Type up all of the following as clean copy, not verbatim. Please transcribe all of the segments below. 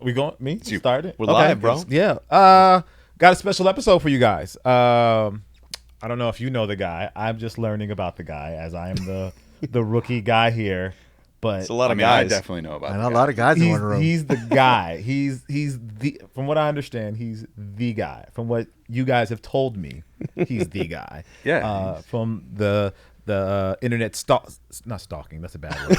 We going? Me? You started? We're live, bro. Yeah. Got a special episode for you guys. I don't know if you know the guy. I'm just learning about the guy as I am the rookie guy here. But It's a lot of guys. I definitely know about. I know a lot of guys in one room. He's the guy. He's the. From what I understand, he's the guy. From what you guys have told me, he's the guy. Yeah. From the internet not stalking. That's a bad word.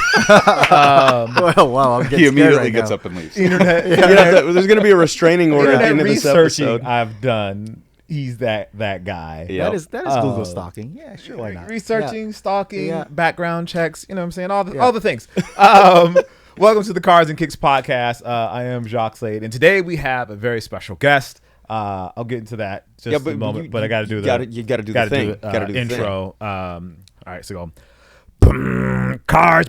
Wow, I'm getting He scared immediately right gets now. up and leaves. Internet. There's going to be a restraining order at the Internet end of this researching episode. I've done. He's that guy. Yeah. That is Google stalking. Yeah, sure, why not? Researching, stalking, Yeah. background checks. You know what I'm saying? All the things. Welcome to the Cars and Kicks podcast. I am Jacques Slade, and today we have a very special guest. I'll get into that just in a moment, but I got to do the intro. All right, so go. Cars,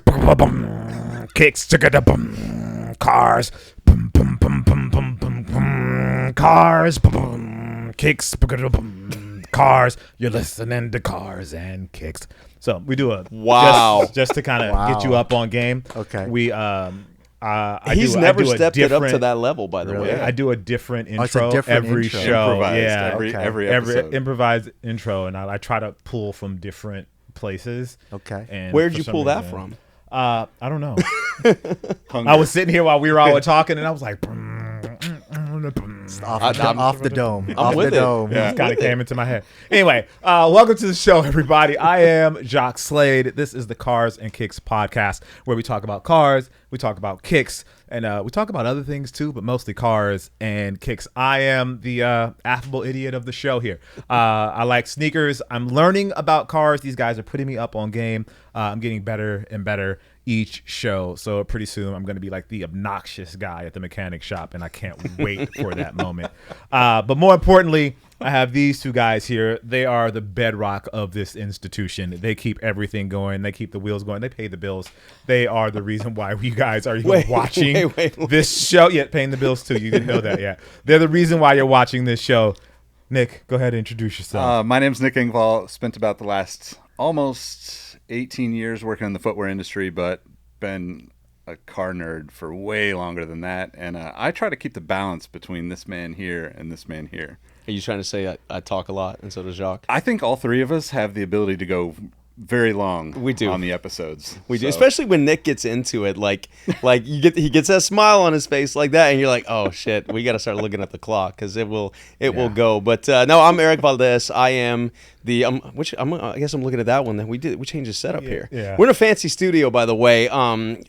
kicks, cars, cars, kicks, cars. You're listening to Cars and Kicks. So we do a just to kind of get you up on game. Okay. We He's never stepped it up to that level, by the way. I do a different intro it's a different every intro. show. Improvised every episode. Improvised intro, and I try to pull from different places. Okay. And Where'd for you some pull that reason- from? I don't know. I was sitting here while we were all talking, and I was like, Off the dome. Off with the it. dome. it just kind of came into my head. Anyway, welcome to the show, everybody. I am Jacques Slade. This is the Cars and Kicks podcast, where we talk about cars, we talk about kicks, and we talk about other things too, but mostly cars and kicks. I am the affable idiot of the show here. I like sneakers. I'm learning about cars. These guys are putting me up on game. I'm getting better and better each show. So pretty soon I'm going to be like the obnoxious guy at the mechanic shop, and I can't wait for that moment. But more importantly, I have these two guys here. They are the bedrock of this institution. They keep everything going. They keep the wheels going. They pay the bills. They are the reason why you guys are even watching this show. Yeah, paying the bills too. You didn't know that yet. They're the reason why you're watching this show. Nick, go ahead and introduce yourself. My name's Nick Engvall. Spent about the last almost 18 years working in the footwear industry, but been a car nerd for way longer than that. And I try to keep the balance between this man here and this man here. Are you trying to say I talk a lot, and so does Jacques? I think all three of us have the ability to go very long. We do. On the episodes. We do, especially when Nick gets into it. Like he gets that smile on his face like that, and you're like, oh shit, we got to start looking at the clock because it will go. But no, I'm Erik Valdez. I am the I guess I'm looking at that one. That we changed the setup here. Yeah. We're in a fancy studio, by the way.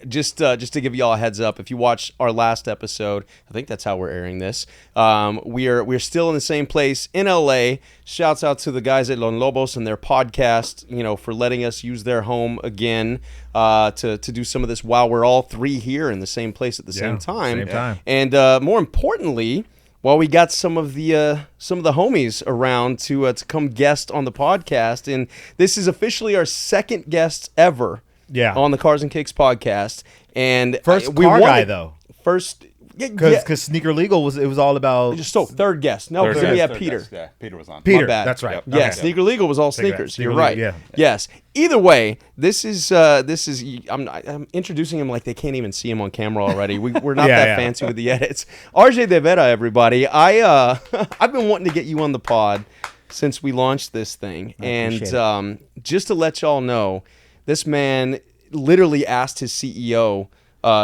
Just to give y'all a heads up, if you watch our last episode, I think that's how we're airing this. We're still in the same place in LA. Shouts out to the guys at Los Lobos and their podcast, for letting us use their home again to do some of this while we're all three here in the same place at the same time. Same time. And more importantly, while we got some of the homies around to come guest on the podcast, and this is officially our second guest ever on the Cars and Kicks podcast. And First car guy, though. First. Because Sneaker Legal was all about third guest. No, because we have Peter. Yeah, Peter was on. Peter. My bad. That's right. Yep. Yeah, Okay. Sneaker Legal was all sneakers. Sneaker You're right. Legal, yeah. Yes. Either way, this is. I'm introducing him like they can't even see him on camera already. We're not that fancy with the edits. RJ De Vera, everybody. I've been wanting to get you on the pod since we launched this thing, and just to let y'all know, this man literally asked his CEO.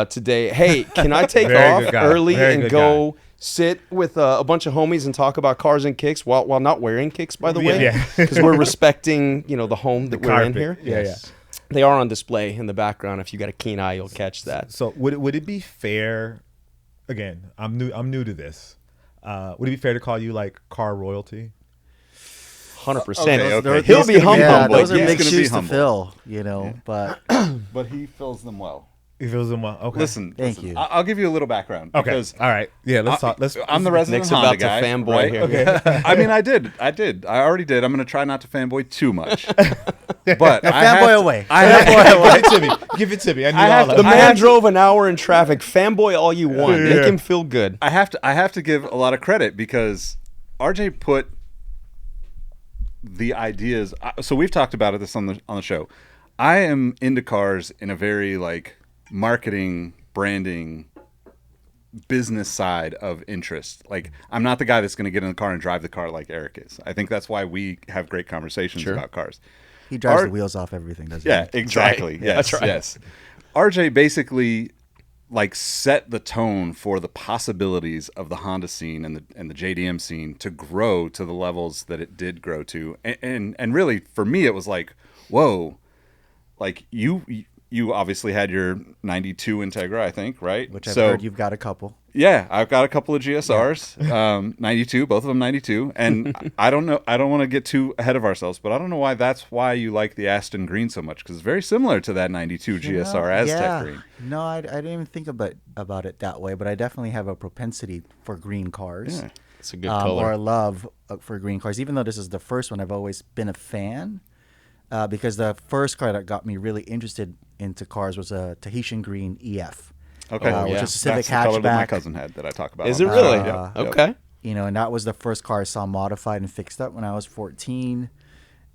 Today, hey, can I take off early and go sit with a bunch of homies and talk about cars and kicks while not wearing kicks, by the way, because we're respecting the home that we're in here. Yes. They are on display in the background. If you got a keen eye, you'll catch that. So would it be fair? Again, I'm new to this. Would it be fair to call you like car royalty? 100%. Okay. He'll be humble. Yeah, those are He's big gonna be shoes to humble. fill, but But he fills them well. He feels them well. Okay. Listen, Thank you. I'll give you a little background. Okay. Because All right. Yeah. Let's talk. I'm the resident Nick's Honda about to guy, fanboy right? here. Okay. I mean, I did. I already did. I'm going to try not to fanboy too much. But Now, I have fanboy to- away. I have- Give it to me. Give it to me. I need have all to- of The it. man drove an hour in traffic. Fanboy all you want. Make him feel good. I have to give a lot of credit because RJ put the ideas. So we've talked about this on the show. I am into cars in a very like marketing, branding business side of interest. Like, I'm not the guy that's going to get in the car and drive the car like Erik is. I think that's why we have great conversations about cars. He drives the wheels off everything, doesn't he? Yeah, exactly. Right. Yes, That's right. yes. RJ basically like set the tone for the possibilities of the Honda scene and the JDM scene to grow to the levels that it did grow to. And really, for me, it was like, whoa, like you obviously had your 92 Integra, I think, right? Which I've heard you've got a couple. Yeah, I've got a couple of GSRs, 92, both of them 92. And I don't know, I don't want to get too ahead of ourselves, but I don't know why that's why you like the Aston Green so much, because it's very similar to that 92 GSR Aztec Green. No, I didn't even think about it that way, but I definitely have a propensity for green cars. Yeah. It's a good color. Or a love for green cars. Even though this is the first one, I've always been a fan. Because the first car that got me really interested into cars was a Tahitian Green EF. Okay, which is a Civic that's the color that my hatchback. cousin had that I talk about. Is on it the really? show. Yep, yep. Okay. You know, and that was the first car I saw modified and fixed up when I was 14.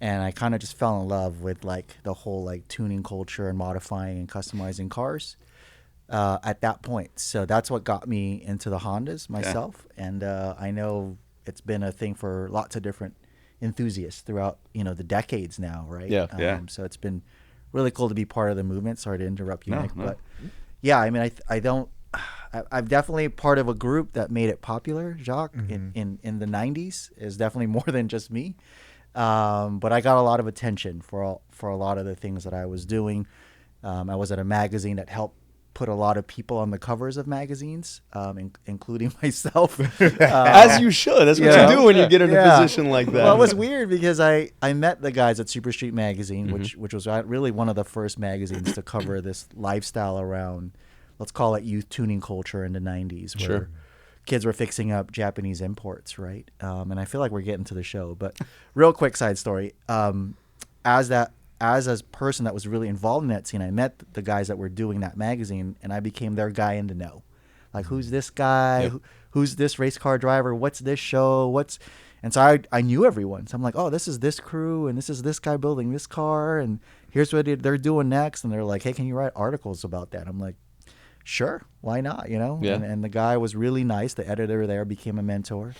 And I kind of just fell in love with like the whole like tuning culture and modifying and customizing cars at that point. So that's what got me into the Hondas myself. Yeah. And I know it's been a thing for lots of different enthusiasts throughout, the decades now, right? Yeah. So it's been really cool to be part of the movement. Sorry to interrupt you, Nick, No. but yeah, I mean, I'm definitely part of a group that made it popular. Jacques in the 90s is definitely more than just me, but I got a lot of attention for a lot of the things that I was doing. I was at a magazine that helped put a lot of people on the covers of magazines, including myself. As you should. That's what you do when you get in a position like that. Well, it was weird because I met the guys at Super Street Magazine, which was really one of the first magazines to cover this lifestyle around, let's call it youth tuning culture in the 90s, where kids were fixing up Japanese imports, right? And I feel like we're getting to the show, but real quick side story. As a person that was really involved in that scene, I met the guys that were doing that magazine, and I became their guy in the know. Like, who's this guy? Yep. Who's this race car driver? What's this show? And so I knew everyone. So I'm like, oh, this is this crew, and this is this guy building this car, and here's what they're doing next. And they're like, hey, can you write articles about that? I'm like, sure, why not? Yeah. And the guy was really nice. The editor there became a mentor,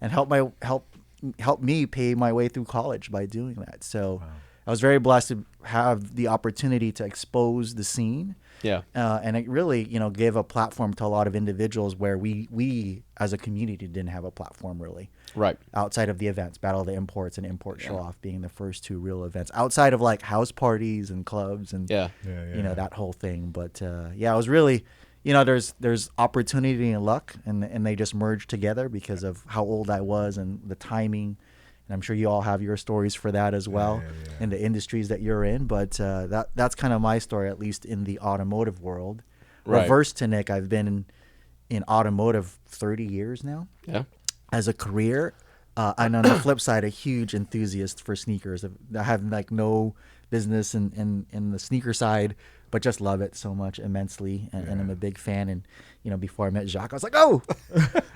and helped me pay my way through college by doing that. So. Wow. I was very blessed to have the opportunity to expose the scene. Yeah. And it really, gave a platform to a lot of individuals where we as a community didn't have a platform really. Right. Outside of the events, Battle of the Imports and Import Show Off being the first two real events. Outside of like house parties and clubs and that whole thing. But it was really, there's opportunity and luck, and they just merged together because of how old I was and the timing. And I'm sure you all have your stories for that as well in the industries that you're in. But that's kind of my story, at least in the automotive world. Right. Reverse to Nick, I've been in automotive 30 years now as a career. And on the flip side, a huge enthusiast for sneakers. I have like no business in the sneaker side, but just love it so much immensely. And I'm a big fan. And, before I met Jacques, I was like, oh,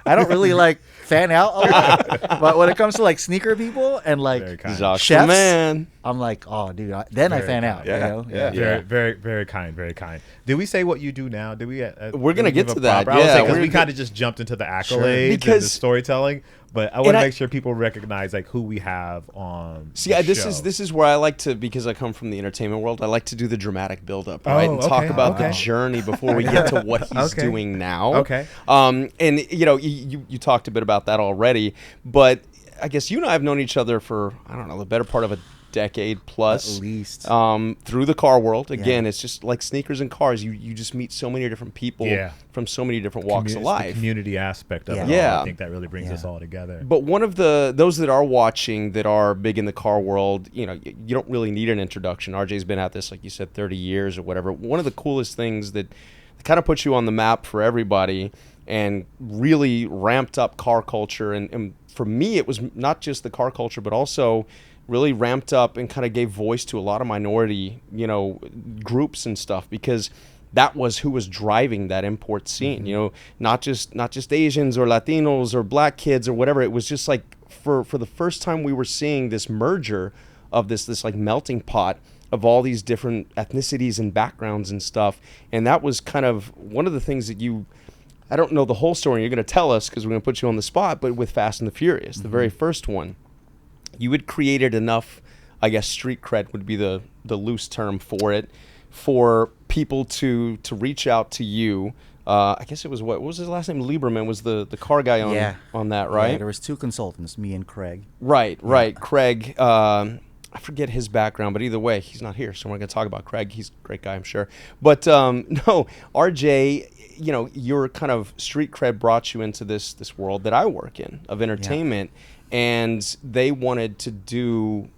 I don't really like fan out a lot. But when it comes to like sneaker people and like Jacques chefs, man. I'm like, oh, dude, then I fan out. Very, very, very kind, very kind. Did we say what you do now? Did we? We're gonna get to that. Because we kind of just jumped into the accolades and the storytelling. But I want to make sure people recognize like who we have on. See, this is where I like to, because I come from the entertainment world. I like to do the dramatic build-up, right, and talk about the journey before we get to what he's doing now. Okay. And you talked a bit about that already, but I guess you and I have known each other for the better part of a decade plus, at least, through the car world. Again, it's just like sneakers and cars. You just meet so many different people from so many different walks of life. The community aspect of it all. I think that really brings us all together. But one of those that are watching that are big in the car world, you don't really need an introduction. RJ's been at this, like you said, 30 years or whatever. One of the coolest things that kind of puts you on the map for everybody and really ramped up car culture. And for me, it was not just the car culture, but also really ramped up and kind of gave voice to a lot of minority, groups and stuff, because that was who was driving that import scene. Not just Asians or Latinos or black kids or whatever. It was just like for the first time we were seeing this merger of this like melting pot of all these different ethnicities and backgrounds and stuff. And that was kind of one of the things that I don't know the whole story. You're going to tell us because we're going to put you on the spot. But with Fast and the Furious, the very first one, you had created enough, I guess street cred would be the loose term for it, for people to reach out to you. I guess it was what was his last name? Lieberman was the car guy on that, right? Yeah, there was 2 consultants, me and Craig. Right. Craig, I forget his background, but either way, he's not here, so we're going to talk about Craig. He's a great guy, I'm sure. But no, RJ, you know, your kind of street cred brought you into this world that I work in of entertainment, and they wanted to do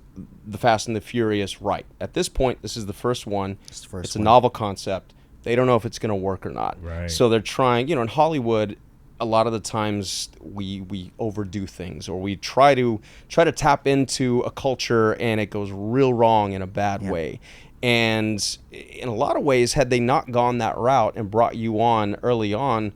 the Fast and the Furious right. At this point, this is the first one. It's a novel concept. They don't know if it's going to work or not. Right. So they're trying, you know, in Hollywood, a lot of the times we overdo things, or we try to tap into a culture and it goes real wrong in a bad way. And in a lot of ways, had they not gone that route and brought you on early on,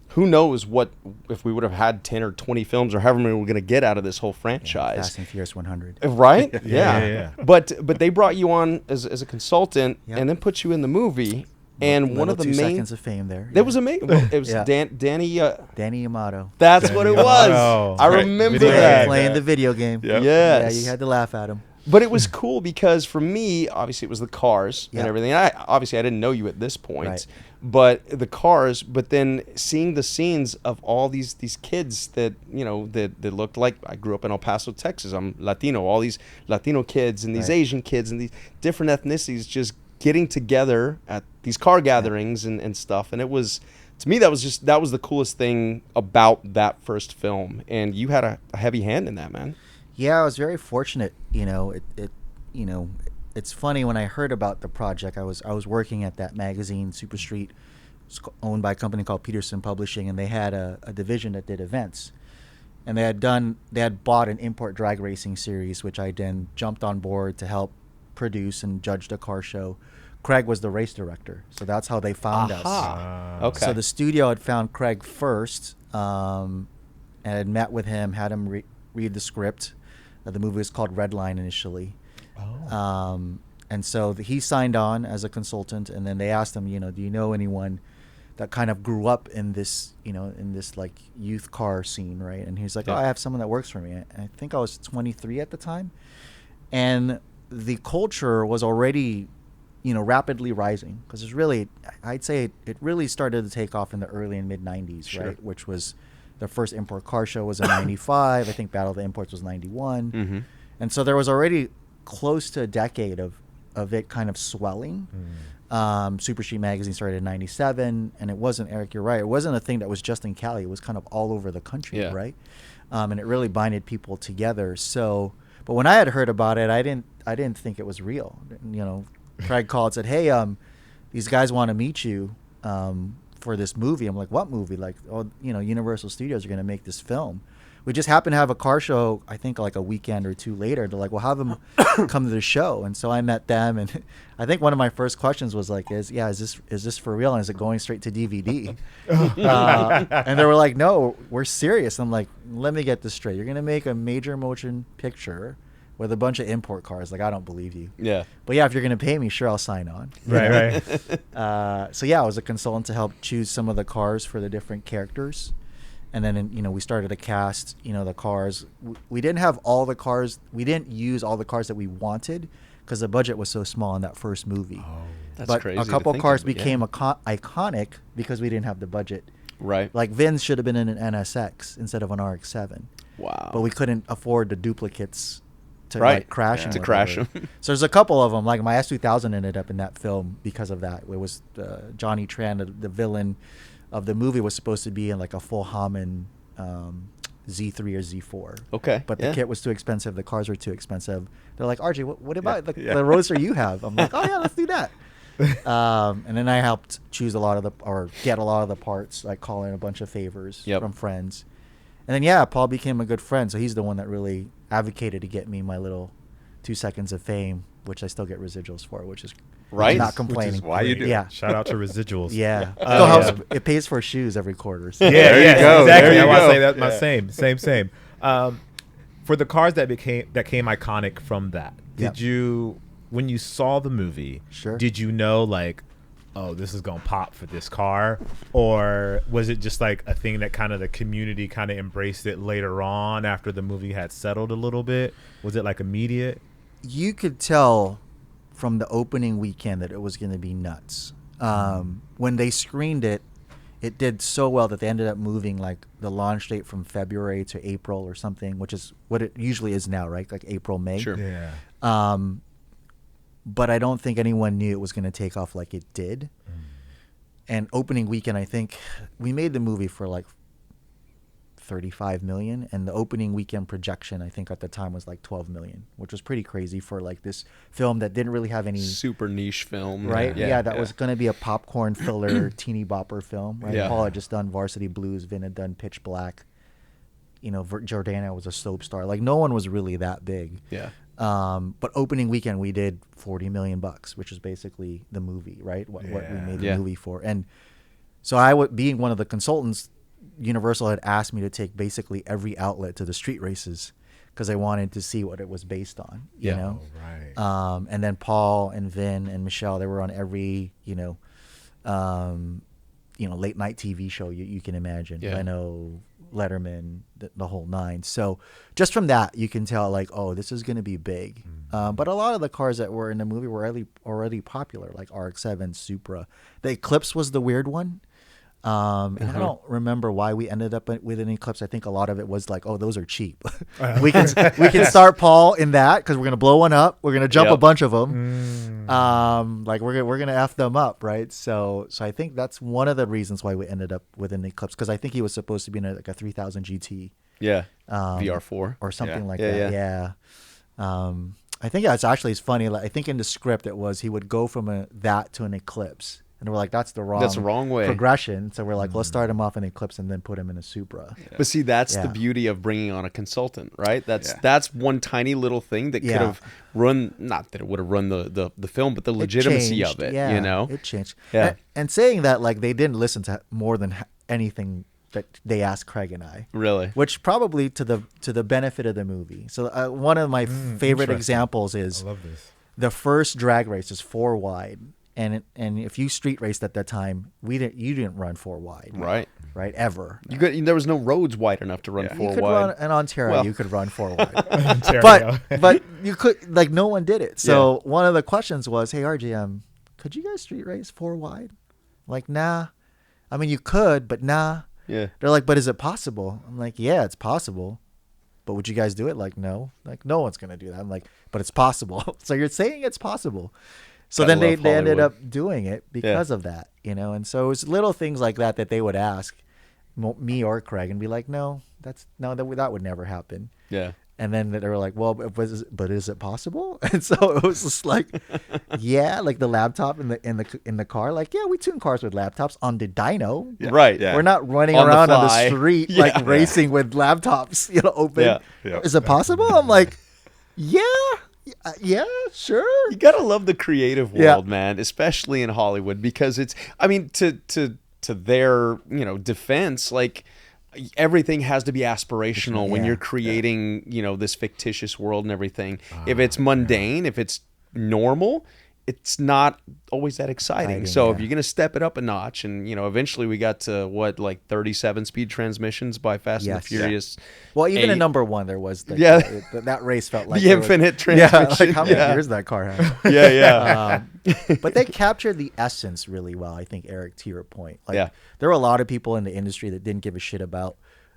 who knows what if we would have had 10 or 20 films or however many we're going to get out of this whole franchise. Fast and Furious 100. Right? Yeah. But they brought you on as a consultant and then put you in the movie. And one of the 2 main seconds of fame there. That was amazing. Well, it was Danny. Danny Yamato. That's what it was. Yamato. I Right. remember Video that. game. Playing the video game. Yep. Yes. Yeah, you had to laugh at him. But it was cool because for me, obviously, it was the cars and Yeah. everything. I didn't know you at this point, Right. but the cars. But then seeing the scenes of all these kids that you know that looked like I grew up in El Paso, Texas. I'm Latino. All these Latino kids and these Asian kids and these different ethnicities just getting together at these car gatherings and stuff. And it was, to me, that was the coolest thing about that first film. And you had a heavy hand in that, man. Yeah, I was very fortunate. You know, it's funny when I heard about the project. I was working at that magazine, Super Street, owned by a company called Peterson Publishing, and they had a division that did events. And they had bought an import drag racing series, which I then jumped on board to help produce and judge the car show. Craig was the race director, so that's how they found us. Okay. So the studio had found Craig first, and had met with him, had him read the script. The movie was called Redline initially. And so he signed on as a consultant, and then they asked him, you know, do you know anyone that kind of grew up in this, you know, in this like youth car scene, right? And he's like, oh, I have someone that works for me. I think I was 23 at the time. And the culture was already, you know, rapidly rising, because it's really, I'd say it really started to take off in the early and mid 90s, right? Which was the first import car show was in 95. I think Battle of the Imports was 91. Mm-hmm. And so there was already close to a decade of it kind of swelling. Super Street Magazine started in 97, and it wasn't, Eric, you're right, it wasn't a thing that was just in Cali. It was kind of all over the country, right? And it really binded people together. So, but when I had heard about it, I didn't think it was real. You know, Craig called and said, hey, these guys want to meet you for this movie. I'm like, what movie? Like, oh, you know, Universal Studios are going to make this film. We just happened to have a car show, I think like a weekend or two later. They're like, well, have them come to the show. And so I met them, and I think one of my first questions was like, is this for real? And is it going straight to DVD? And they were like, no, we're serious. I'm like, let me get this straight. You're going to make a major motion picture with a bunch of import cars. Like, I don't believe you. Yeah. But yeah, if you're going to pay me, sure, I'll sign on. Right. So yeah, I was a consultant to help choose some of the cars for the different characters. And then, you know, we started to cast, you know, the cars. We didn't have all the cars. We didn't use all the cars that we wanted because the budget was so small in that first movie. Oh, that's but crazy. A couple to think cars of, became iconic because we didn't have the budget. Right. Like Vin's should have been in an NSX instead of an RX-7. Wow. But we couldn't afford the duplicates to Right. like crash Yeah. them. To or crash whatever. them. So there's a couple of them. Like my S2000 ended up in that film because of that. It was Johnny Tran, the villain of the movie, was supposed to be in like a full Hammond Z3 or Z4. Okay. But yeah. the kit was too expensive. The cars were too expensive. They're like, RJ, what about the Roadster you have? I'm like, oh yeah, let's do that. And then I helped choose get a lot of the parts, like call in a bunch of favors from friends. And then yeah, Paul became a good friend. So he's the one that really advocated to get me my little 2 seconds of fame, which I still get residuals for, which is Right. not complaining. Which is why you do. Yeah. Shout out to residuals. Yeah. Yeah. It pays for shoes every quarter. So. Yeah, There you go. exactly. There you I want to go. say that my Yeah. same. For the cars that came iconic from that, Yep. did you, when you saw the movie, Sure. did you know like oh, this is gonna pop for this car, or was it just like a thing that kind of the community kind of embraced it later on after the movie had settled a little bit? Was it like immediate? You could tell from the opening weekend that it was going to be nuts. When they screened it, it did so well that they ended up moving like the launch date from February to April or something, which is what it usually is now, right? Like April, May. Sure. Yeah. But I don't think anyone knew it was going to take off like it did. And opening weekend, I think we made the movie for like 35 million, and the opening weekend projection I think at the time was like 12 million, which was pretty crazy for like this film that didn't really have any super niche film, right? Yeah, that was going to be a popcorn filler teeny bopper film, right? Yeah. Paul had just done Varsity Blues, Vin had done Pitch Black, you know, Jordana was a soap star, like no one was really that big. Yeah. But opening weekend we did $40 million, which is basically the movie, right? What we made the movie for. And so being one of the consultants, Universal had asked me to take basically every outlet to the street races because they wanted to see what it was based on, you know? Oh, right. And then Paul and Vin and Michelle, they were on every, late night TV show you can imagine. Yeah. Leno, Letterman, the whole nine. So just from that, you can tell like, oh, this is going to be big. But a lot of the cars that were in the movie were already popular, like RX-7, Supra. The Eclipse was the weird one. And I don't remember why we ended up with an Eclipse. I think a lot of it was like, oh, those are cheap. we can start Paul in that because we're gonna blow one up. We're gonna jump a bunch of them. Like we're gonna f them up, right? So I think that's one of the reasons why we ended up with an Eclipse, because I think he was supposed to be in like a 3000 GT. Yeah. VR4 or something like that. Yeah. I think it's funny. Like I think in the script it was he would go from that to an Eclipse. And we're like, that's the wrong way progression. So we're like, let's start him off in Eclipse and then put him in a Supra. Yeah. But see, that's the beauty of bringing on a consultant, right? That's one tiny little thing that could have run, not that it would have run the film, but the legitimacy of it, you know? It changed. Yeah. And saying that, like, they didn't listen to more than anything that they asked Craig and I. Really? Which probably to the benefit of the movie. So one of my favorite examples is I love this. The first drag race is 4 wide. And if you street raced at that time, you didn't run 4 wide, right? Ever. There was no roads wide enough to run 4 you could wide. Run in Ontario, you could run 4 wide, but you could like no one did it. So one of the questions was, "Hey RGM, could you guys street race 4 wide?" Like, nah. I mean, you could, but nah. Yeah. They're like, "But is it possible?" I'm like, "Yeah, it's possible." But would you guys do it? Like, no. Like, no one's gonna do that. I'm like, "But it's possible." So you're saying it's possible. So then they ended up doing it because of that, you know? And so it was little things like that they would ask me or Craig and be like, that would never happen. Yeah. And then they were like, well, but is it possible? And so it was just like, like the laptop in the car, like, we tune cars with laptops on the dyno. Yeah. Right. Yeah. We're not running around on the street like racing with laptops, open. Yeah. Yeah. Is it possible? I'm like, yeah, sure. You gotta love the creative world, man, especially in Hollywood, because it's. I mean, to their defense, like everything has to be aspirational when you're creating this fictitious world and everything. If it's mundane, if it's normal, it's not always that exciting. So if you're going to step it up a notch, and eventually we got to 37 speed transmissions by Fast and the Furious. Well, even in number 1 there was that race felt like the infinite transmission. Like how many gears that car had. But they captured the essence really well, I think, Eric, to your point. Like there were a lot of people in the industry that didn't give a shit about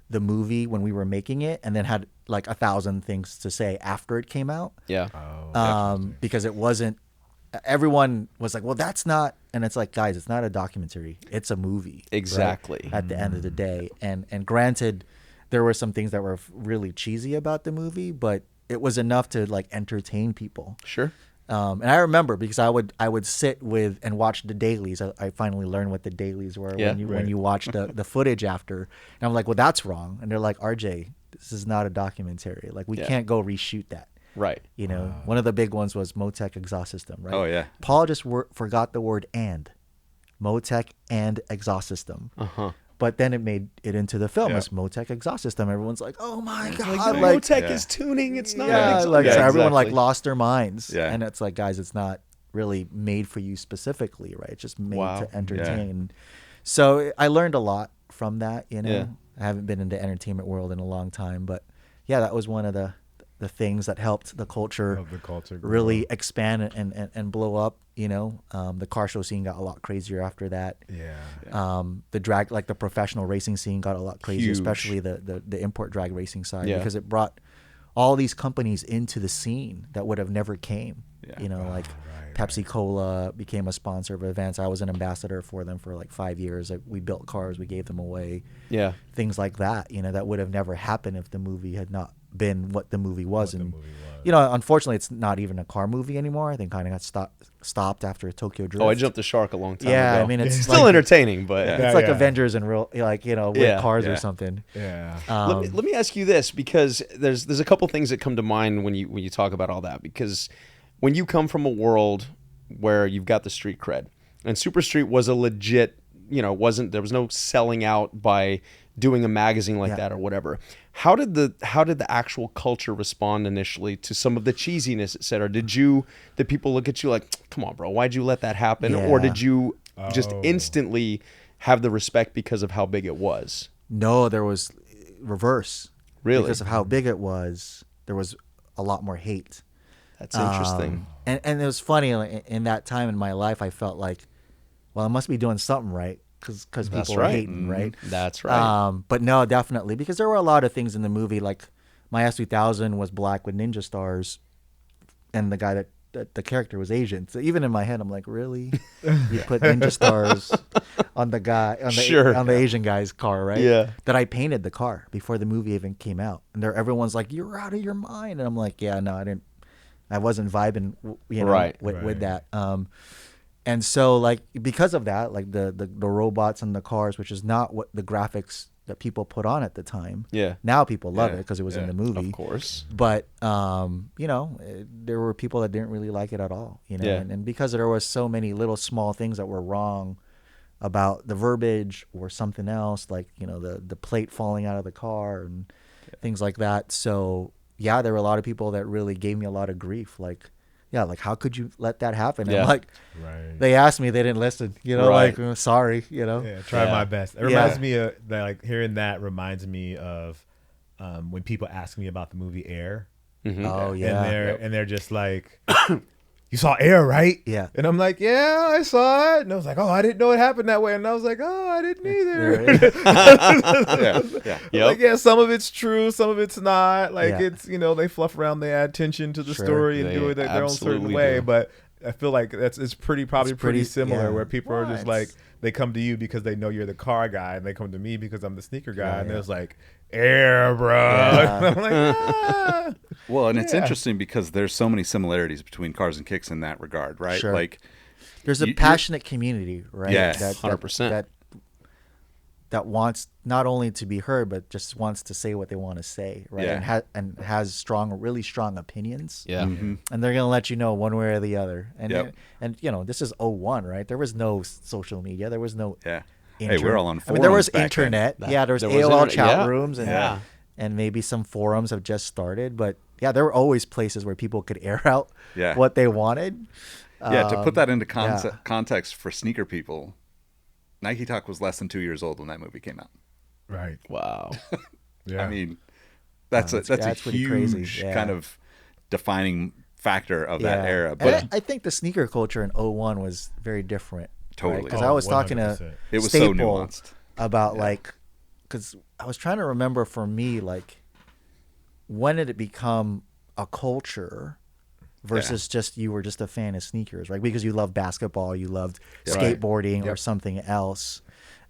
the movie when we were making it, and then had like 1,000 things to say after it came out. Because it wasn't. Everyone was like, well, that's not, and it's like, guys, it's not a documentary, it's a movie. Exactly. Right? At the end of the day. And granted, there were some things that were really cheesy about the movie, but it was enough to like entertain people. Sure. And I remember because I would sit with and watch the dailies. I finally learned what the dailies were when you watch the footage after. And I'm like, well, that's wrong. And they're like, RJ, this is not a documentary. Like we can't go reshoot that. Right. One of the big ones was Motec exhaust system, right? Oh, yeah. Paul just forgot the word and. Motec and exhaust system. Uh-huh. But then it made it into the film as Motec exhaust system. Everyone's like, oh, my God. Like Motec is tuning. It's not. So everyone like lost their minds. Yeah. And it's like, guys, it's not really made for you specifically, right? It's just made Wow. to entertain. So I learned a lot from that, you know. Yeah. I haven't been in the entertainment world in a long time, but yeah, that was one of the things that helped the culture, Of the culture grow. really expand and blow up, you know. The car show scene got a lot crazier after that. Yeah. The drag, like the professional racing scene, got a lot crazier, Huge. especially the import drag racing side, Yeah. because it brought all these companies into the scene that would have never came. Yeah. You know, like right, Pepsi Cola became a sponsor of events. I was an ambassador for them for like 5 years. We built cars, we gave them away, Yeah. things like that. You know, that would have never happened if the movie had not been what the movie was. What the And movie was. you know, unfortunately, it's not even a car movie anymore. I think kind of got stopped after Tokyo Drift. Oh, I jumped the shark a long time Yeah, ago. I mean, it's still like, entertaining, but it's Yeah, like yeah. Avengers and real, like, you know, with Yeah, cars yeah. or something. Yeah. let me ask you this, because there's a couple things that come to mind when you talk about all that, because when you come from a world where you've got the street cred, and Super Street was a legit, you know, there was no selling out by doing a magazine like Yeah. that or whatever. How did the actual culture respond initially to some of the cheesiness, et cetera? Did people look at you like, come on, bro, why'd you let that happen? Or Yeah. did you just Oh. instantly have the respect because of how big it was? No, there was reverse. Really? Because of how big it was, there was a lot more hate. That's interesting. And it was funny, like, in that time in my life, I felt like, well, I must be doing something right because That's people were right. hating, right? That's right. But no, definitely, because there were a lot of things in the movie, like my S2000 was black with ninja stars, and the guy that the character was Asian. So even in my head, I'm like, really? You put ninja stars on the guy, Sure. on the Asian guy's car, right? Yeah. That I painted the car before the movie even came out, and everyone's like, "You're out of your mind," and I'm like, "Yeah, no, I didn't. I wasn't vibing, you know, Right. with that." And so, like, because of that, like the robots and the cars, which is not what the graphics that people put on at the time. Yeah. Now people love Yeah, it because it was in yeah, the movie. Of course. But you know, there were people that didn't really like it at all. You know, Yeah. and because there was so many little small things that were wrong about the verbiage or something else, like, you know, the plate falling out of the car and things like that. So yeah, there were a lot of people that really gave me a lot of grief. Like, yeah, like, how could you let that happen? Yeah. I'm like, Right. they asked me, they didn't listen. You know, Right. like, sorry. You know. Yeah, try Yeah. my best. It reminds me of that. Like hearing that reminds me of when people ask me about the movie Air, Oh yeah. and they're just like, "You saw Air, right?" Yeah. And I'm like, "Yeah, I saw it." And I was like, "Oh, I didn't know it happened that way." And I was like, "Oh, I didn't either." Yeah, yeah. Yep. Like, yeah, some of it's true, some of it's not. Like, Yeah. it's, you know, they fluff around, they add tension to the Sure. story and They do it their own certain absolutely way. do. But I feel like it's pretty pretty- pretty similar, yeah. where people are just Well, like, it's- they come to you because they know you're the car guy, and they come to me because I'm the sneaker guy, Yeah, and yeah. it's like, Air, bro. Yeah. And I'm like, ah. Well, and it's Yeah. interesting because there's so many similarities between cars and kicks in that regard, right? Sure. Like, There's a you're- passionate community, right? Yes. 100%. That wants not only to be heard, but just wants to say what they want to say, right? Yeah. And has really strong opinions. Yeah. And they're gonna let you know one way or the other. And Yep. and you know, this is '01, right? There was no social media. There was no. yeah. Hey, we're all on I mean, there was forums back then. internet. Yeah, there was There was AOL internet, chat yeah. rooms, and Yeah. and maybe some forums have just started. But yeah, there were always places where people could air out Yeah. what they wanted. Yeah, to put that into yeah. context for sneaker people, Nike Talk was less than 2 years old when that movie came out. Right. Wow. Yeah. I mean, that's a that's pretty crazy, huge yeah. kind of defining factor of that Yeah. era. And But I think the sneaker culture in '01 was very different. Totally. Because Oh, I was talking to 100%. it was Staple so nuanced. about Yeah. like, because I was trying to remember for me, like, when did it become a culture versus just you were just a fan of sneakers, right? Because you loved basketball, you loved Right. skateboarding or Yep. something else.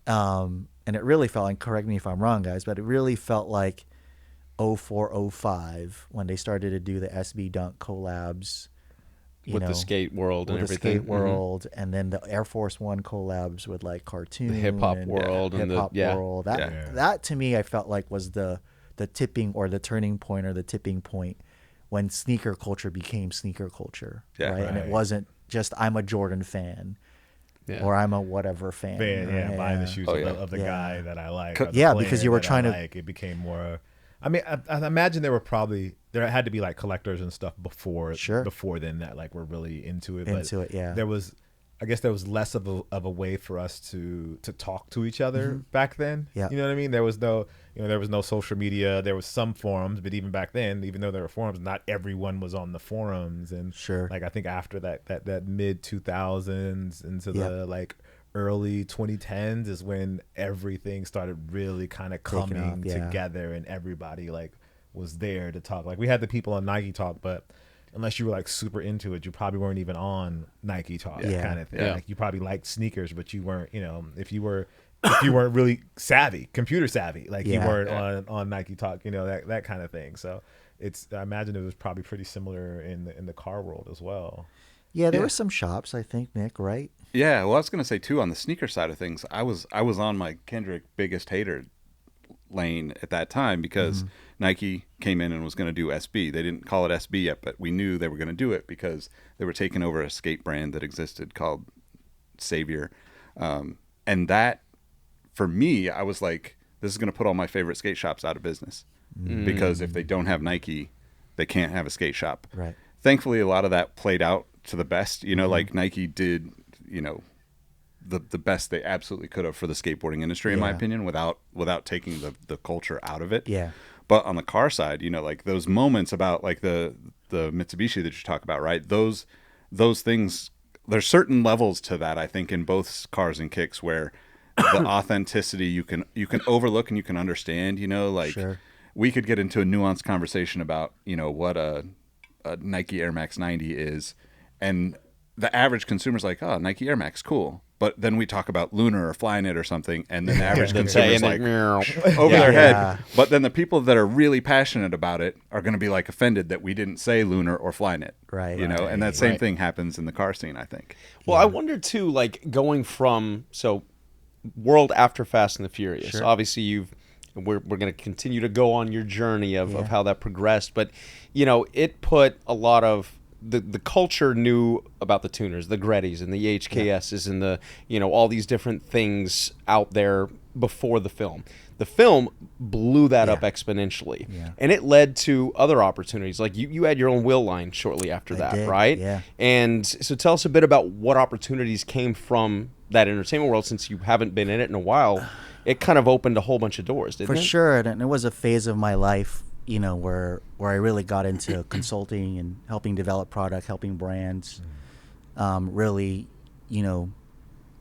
And it really felt, and correct me if I'm wrong, guys, but it really felt like 04, 05 when they started to do the SB Dunk collabs. you With know, the skate world and with the everything. skate world, and then the Air Force One collabs with like cartoon, hip-hop and world and the- hip hop yeah. world. That Yeah. that to me, I felt like was the tipping or the turning point or the tipping point when sneaker culture became sneaker culture, Yeah. right? And it Right. wasn't just I'm a Jordan fan Yeah. or I'm a whatever fan. Fan, yeah, right? buying the shoes Oh, of, yeah. of the Yeah. guy that I like. Co- or the Yeah, player because you were that I trying to- like. It became more. I mean, I imagine there there had to be like collectors and stuff before Sure. before then that like were really into it. Into it, yeah. I guess there was less of a way for us to talk to each other back then. Yeah. You know what I mean? There was no social media. There was some forums, but even back then, even though there were forums, not everyone was on the forums. And Sure. like I think after that mid 2000s into the like early 2010s is when everything started really kind of coming together, and everybody like was there to talk. Like we had the people on Nike Talk, but unless you were like super into it, you probably weren't even on Nike Talk kind of thing. Yeah. Like you probably liked sneakers, but you weren't, if you weren't really savvy, computer savvy, like you weren't on Nike Talk, that kind of thing. So I imagine it was probably pretty similar in the car world as well. Yeah, there were some shops, I think, Nick, right? Yeah, well, I was going to say too, on the sneaker side of things, I was on my Kendrick biggest hater lane at that time because Nike came in and was going to do SB. They didn't call it SB yet, but we knew they were going to do it because they were taking over a skate brand that existed called Savior. And that, for me, I was like, this is going to put all my favorite skate shops out of business because if they don't have Nike, they can't have a skate shop. Right. Thankfully, a lot of that played out to the best. Like Nike did, the best they absolutely could have for the skateboarding industry, in my opinion, without taking the culture out of it. Yeah. But on the car side, like those moments about like the Mitsubishi that you talk about, right? Those things, there's certain levels to that, I think, in both cars and kicks where the authenticity you can overlook and you can understand, like Sure. we could get into a nuanced conversation about, what a Nike Air Max 90 is, and the average consumer's like, oh, Nike Air Max, cool. But then we talk about Lunar or Flyknit or something, and then the average consumer's like over their head. But then the people that are really passionate about it are going to be like offended that we didn't say Lunar or Flyknit. Right. And that same thing happens in the car scene, I think. Well, I wonder too, like going from world after Fast and the Furious. Sure. Obviously, we're going to continue to go on your journey of how that progressed, but it put a lot of the culture knew about the tuners, the Grettis and the HKSs and the all these different things out there before the film. The film blew that up exponentially, and it led to other opportunities. Like you had your own wheel line shortly after that, did, right? yeah. And so tell us a bit about what opportunities came from that entertainment world, since you haven't been in it in a while. It kind of opened a whole bunch of doors, didn't it? For sure, and it was a phase of my life, where I really got into consulting and helping develop product, helping brands, really,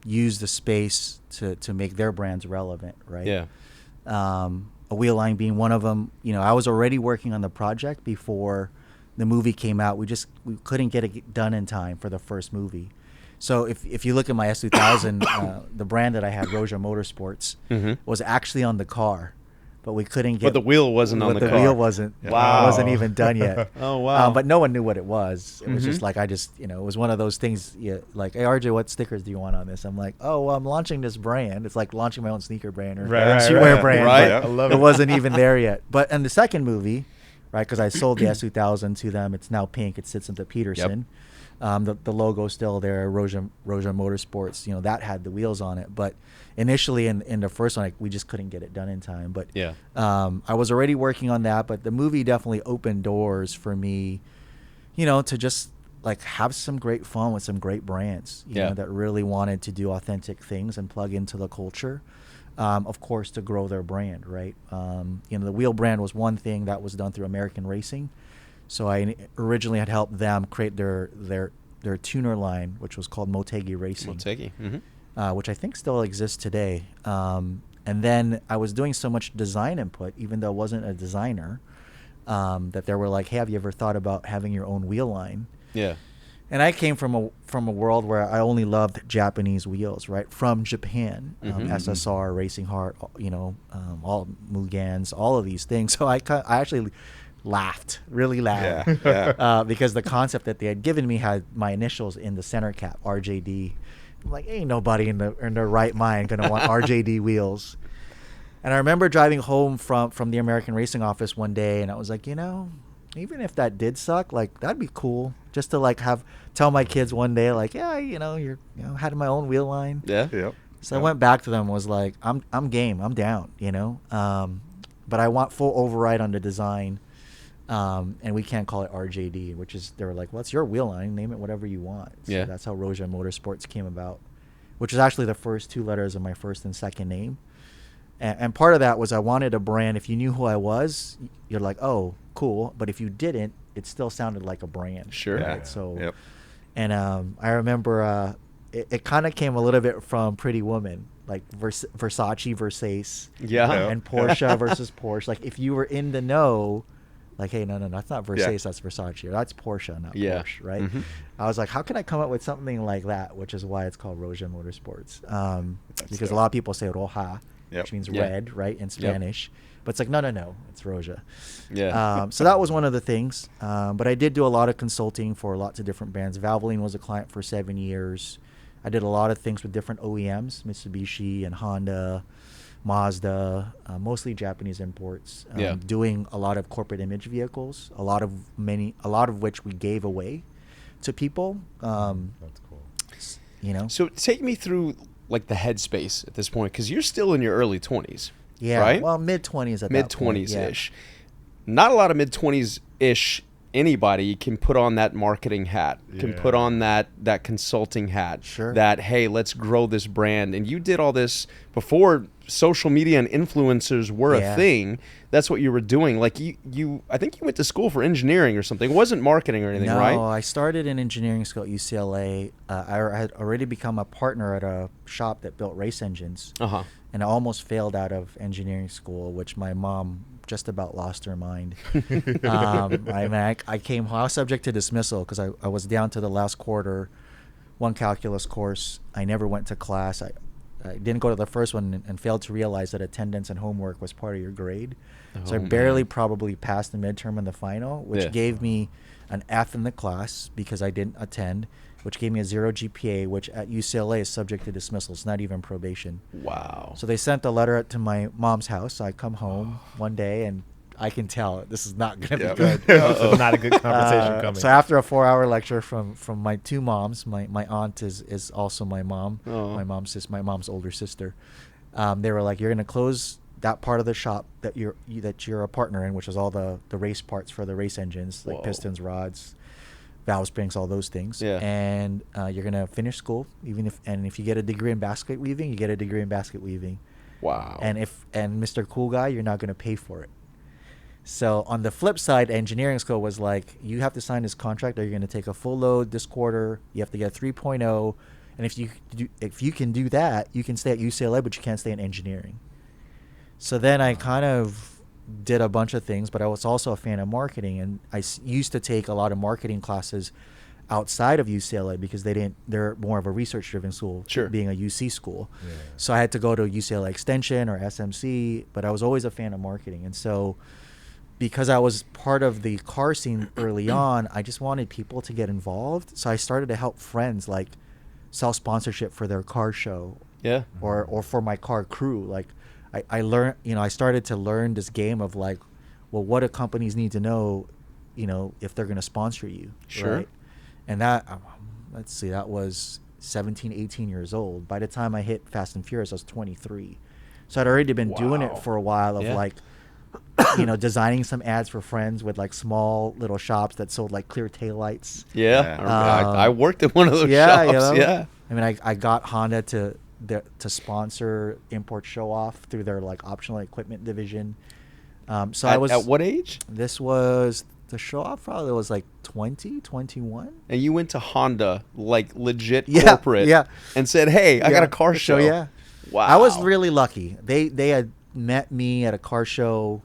use the space to make their brands relevant, right? Yeah. A wheel line being one of them. I was already working on the project before the movie came out. We couldn't get it done in time for the first movie. So if you look at my S2000, the brand that I had, Roja Motorsports, was actually on the car, but we couldn't get. But the wheel wasn't on the car. The wheel wasn't. Wow. Wasn't even done yet. Oh wow. But no one knew what it was. It was just like it was one of those things. Like, hey RJ, what stickers do you want on this? I'm like, oh, well, I'm launching this brand. It's like launching my own sneaker brand or streetwear brand. Right. But I love it wasn't even there yet. But in the second movie, right? Because I sold the S2000 to them. It's now pink. It sits into Peterson. The logo's still there, Roja Motorsports. That had the wheels on it. But initially in the first one, we just couldn't get it done in time. But I was already working on that. But the movie definitely opened doors for me, to just like have some great fun with some great brands, you know, that really wanted to do authentic things and plug into the culture. Of course, to grow their brand, right? The wheel brand was one thing that was done through American Racing. So I originally had helped them create their tuner line, which was called Motegi Racing. Which I think still exists today. And then I was doing so much design input, even though I wasn't a designer, that they were like, hey, have you ever thought about having your own wheel line? Yeah. And I came from a world where I only loved Japanese wheels, right? From Japan, SSR, Racing Heart, all Mugans, all of these things. So I actually laughed really loud because the concept that they had given me had my initials in the center cap, RJD. I'm like, ain't nobody in their right mind gonna want RJD wheels. And I remember driving home from the American Racing office one day, and I was like, even if that did suck, like that'd be cool just to like tell my kids one day, like, you're had my own wheel line. So I went back to them and was like, I'm game, I'm down, but I want full override on the design. And we can't call it RJD, which is, they were like, well, it's your wheel line, name it whatever you want. So Yeah. that's how Roja Motorsports came about, which is actually the first 2 letters of my first and second name. And part of that was I wanted a brand. If you knew who I was, you're like, oh, cool. But if you didn't, it still sounded like a brand. Sure. Yeah. Right? So, Yep. and I remember it kind of came a little bit from Pretty Woman, like Versace versus Yeah. and Porsche versus Porsche. Like if you were in the know, like, hey, no, that's not Versace, that's Versace. That's Porsche, not Yeah. Porsche, right? Mhm. I was like, how can I come up with something like that, which is why it's called Roja Motorsports. Because dope. a lot of people say Roja, Yep. which means Yeah. red, right, in Spanish. But it's like, no, it's Roja. Yeah. So that was one of the things. But I did do a lot of consulting for lots of different brands. Valvoline was a client for 7 years. I did a lot of things with different OEMs, Mitsubishi and Honda, Mazda, mostly Japanese imports. Yeah. Doing a lot of corporate image vehicles, a lot of which we gave away to people. That's cool. You know. So take me through like the headspace at this point, because you're still in your early 20s. Yeah. Right? Well, mid-20s at that point. Mid-20s-ish. Not a lot of mid-20s-ish anybody can put on that marketing hat, can put Yeah. on that consulting hat. Sure. That, hey, let's grow this brand. And you did all this before social media and influencers were a thing. That's what you were doing. Like you I think you went to school for engineering or something. It wasn't marketing or anything, No, right? I started in engineering school at UCLA. I had already become a partner at a shop that built race engines. Uh-huh. And I almost failed out of engineering school, which my mom just about lost her mind. I came home. I was subject to dismissal because I was down to the last quarter, one calculus course. I never went to class. I didn't go to the first one and failed to realize that attendance and homework was part of your grade. So I Oh, barely man. probably passed the midterm and the final, which Yeah. gave me an F in the class because I didn't attend, which gave me a 0 GPA, which at UCLA is subject to dismissal. It's not even probation. Wow. So they sent a letter to my mom's house. I come home one day and I can tell this is not going to Yep. be good. This is not a good conversation coming. So after a 4-hour lecture from my 2 moms, my aunt is also my mom, Oh. my mom's older sister. They were like, you're going to close that part of the shop that you're a partner in, which is all the race parts for the race engines, like Whoa. pistons, rods, valve springs, all those things. Yeah. And you're going to finish school, if you get a degree in basket weaving, you get a degree in basket weaving. Wow. And Mr. Cool Guy, you're not going to pay for it. So on the flip side, engineering school was like, you have to sign this contract or you're going to take a full load this quarter. You have to get 3.0. And if you can do that, you can stay at UCLA, but you can't stay in engineering. So then I kind of did a bunch of things, but I was also a fan of marketing. And I used to take a lot of marketing classes outside of UCLA because they're more of a research driven school, Sure. being a UC school. Yeah. So I had to go to UCLA Extension or SMC, but I was always a fan of marketing. And so because I was part of the car scene early on, I just wanted people to get involved. So I started to help friends like sell sponsorship for their car show yeah. or for my car crew. Like I learned, I started to learn this game of like, well, what do companies need to know, if they're going to sponsor you? Sure. Right? And that, that was 17, 18 years old. By the time I hit Fast and Furious, I was 23. So I'd already been doing Wow. it for a while of Yeah. like, designing some ads for friends with like small little shops that sold like clear taillights. Yeah. Yeah. I worked at one of those Yeah, shops. Yeah. I mean, I got Honda to sponsor Import Show Off through their like optional equipment division. So I was At what age? This was the show off probably was like 20, 21. And you went to Honda, like legit Yeah, corporate, yeah. and said, "Hey, I got a car So show." yeah, Wow. I was really lucky. They had met me at a car show,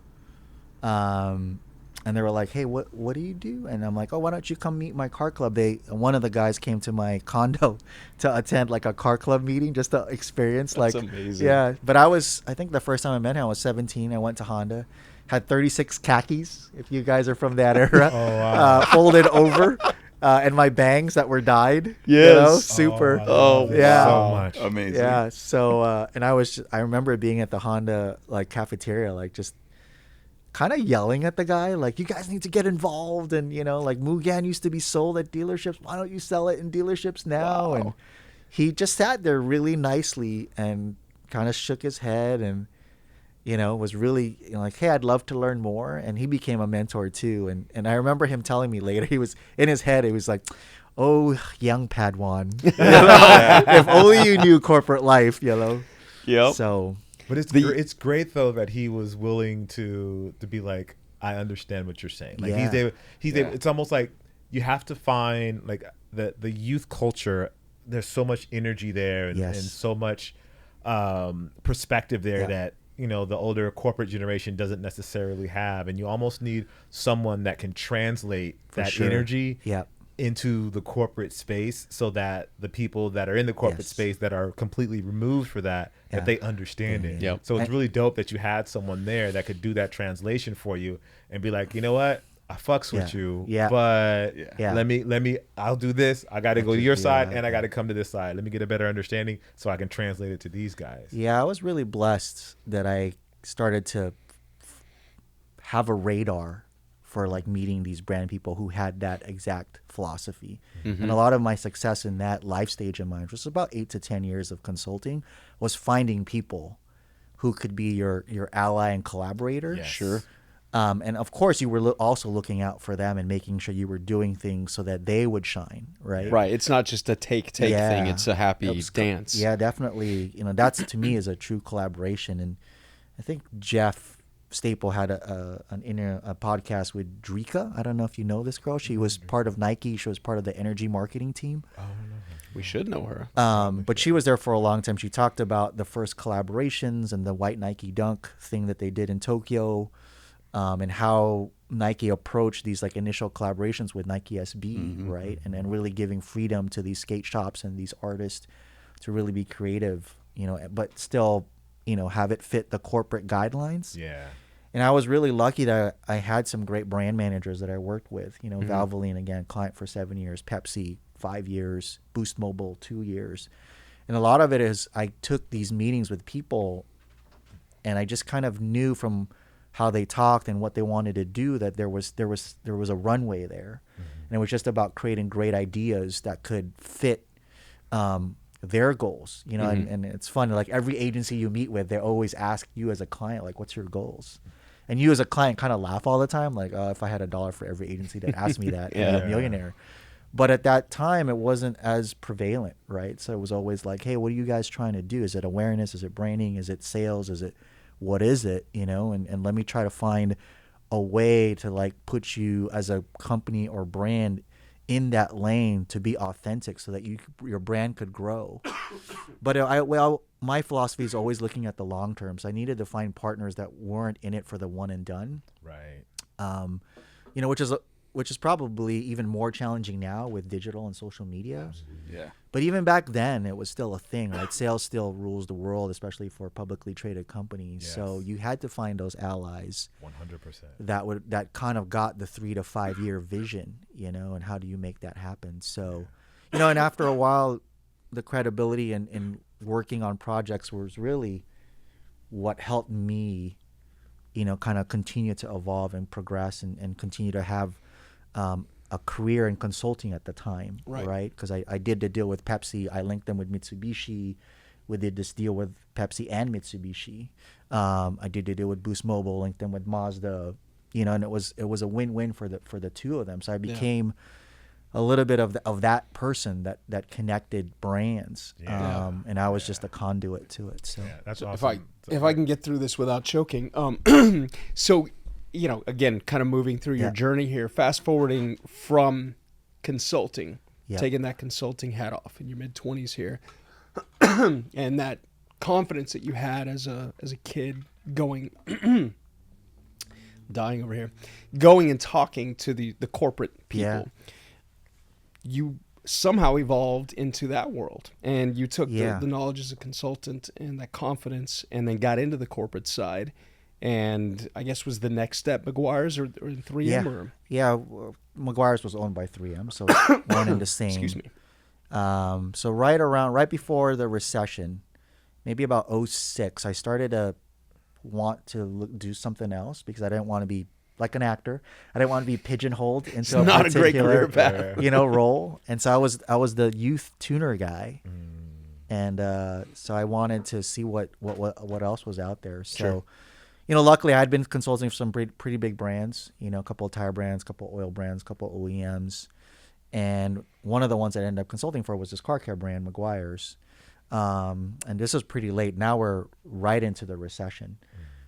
and they were like, "Hey, what do you do?" And I'm like, "Oh, why don't you come meet my car club?" One of the guys came to my condo to attend like a car club meeting just to experience That's like amazing. Yeah, but I think the first time I met him I was 17. I went to Honda, had 36 khakis. If you guys are from that era, Oh, wow. folded over, and my bangs that were dyed. Yes. Super. Oh, yeah. So much. Amazing. Yeah. So, and I remember being at the Honda like cafeteria, like just kind of yelling at the guy, like, you guys need to get involved. And, like Mugen used to be sold at dealerships. Why don't you sell it in dealerships now? Wow. And he just sat there really nicely and kind of shook his head. And was really like, hey, I'd love to learn more. And he became a mentor too. And I remember him telling me later, he was in his head, he was like, oh, young Padawan, if only you knew corporate life, Yep. So, but it's great though that he was willing to be like, I understand what you're saying. Like he's able, it's almost like you have to find like the youth culture. There's so much energy there and so much perspective there that the older corporate generation doesn't necessarily have, and you almost need someone that can translate that energy into the corporate space, so that the people that are in the corporate space that are completely removed for that they understand it. Yep. So it's really dope that you had someone there that could do that translation for you and be like, you know what, I fucks with you, but let me, I'll do this. I got to go to your side and I got to come to this side. Let me get a better understanding so I can translate it to these guys. Yeah, I was really blessed that I started to have a radar for like meeting these brand people who had that exact philosophy. And a lot of my success in that life stage of mine, which was about 8 to 10 years of consulting, was finding people who could be your ally and collaborator. Yes. Sure. And of course, you were also looking out for them and making sure you were doing things so that they would shine, right? Right. It's not just a take thing. It's a happy dance. Yeah, definitely. That's to me is a true collaboration. And I think Jeff Staple had a podcast with Drika. I don't know if you know this girl. She was part of Nike. She was part of the energy marketing team. Oh, no. We should know her. But she was there for a long time. She talked about the first collaborations and the white Nike Dunk thing that they did in Tokyo. And how Nike approached these like initial collaborations with Nike SB, right? And then really giving freedom to these skate shops and these artists to really be creative, but still, have it fit the corporate guidelines. Yeah. And I was really lucky that I had some great brand managers that I worked with, Valvoline, again, client for 7 years, Pepsi, 5 years, Boost Mobile, 2 years. And a lot of it is I took these meetings with people and I just kind of knew from how they talked and what they wanted to do that there was a runway there. And it was just about creating great ideas that could fit their goals, and it's fun. Like every agency you meet with, they always ask you as a client, like, what's your goals? And you as a client kind of laugh all the time. Like, if I had $1 for every agency that asked me that, I'd be a millionaire. But at that time, it wasn't as prevalent, right? So it was always like, hey, what are you guys trying to do? Is it awareness? Is it branding? Is it sales? What is it? And let me try to find a way to like put you as a company or brand in that lane to be authentic so that your brand could grow. But my philosophy is always looking at the long term. So I needed to find partners that weren't in it for the one and done. Right. Which is probably even more challenging now with digital and social media. Yeah. But even back then, it was still a thing, right? Sales still rules the world, especially for publicly traded companies. Yes. So you had to find those allies 100%. that kind of got the 3 to 5 year vision, and how do you make that happen? So, and after a while, the credibility and working on projects was really what helped me, kind of continue to evolve and progress and continue to have a career in consulting at the time, right? Because I did the deal with Pepsi. I linked them with Mitsubishi. We did this deal with Pepsi and Mitsubishi. I did the deal with Boost Mobile, linked them with Mazda, and it was a win-win for the two of them. So I became a little bit of that person that connected brands, and I was just a conduit to it. So that's awesome. If I can get through this without choking, so. Again, kind of moving through your journey here, fast forwarding from consulting, taking that consulting hat off in your mid-20s here, and that confidence that you had as a kid going, dying over here, going and talking to the corporate people, you somehow evolved into that world, and you took the knowledge as a consultant and that confidence, and then got into the corporate side. And I guess was the next step McGuire's or 3M? Yeah, McGuire's was owned by 3M, so one and the same. Excuse me. So right before the recession, maybe about 2006, I started to want to do something else because I didn't want to be like an actor. I didn't want to be pigeonholed into a not particular, a great career path. Role. And so I was the youth tuner guy. And so I wanted to see what else was out there. So luckily I'd been consulting for some pretty big brands, a couple of tire brands, a couple of oil brands, a couple of OEMs. And one of the ones I ended up consulting for was this car care brand, Meguiar's. And this was pretty late. Now we're right into the recession.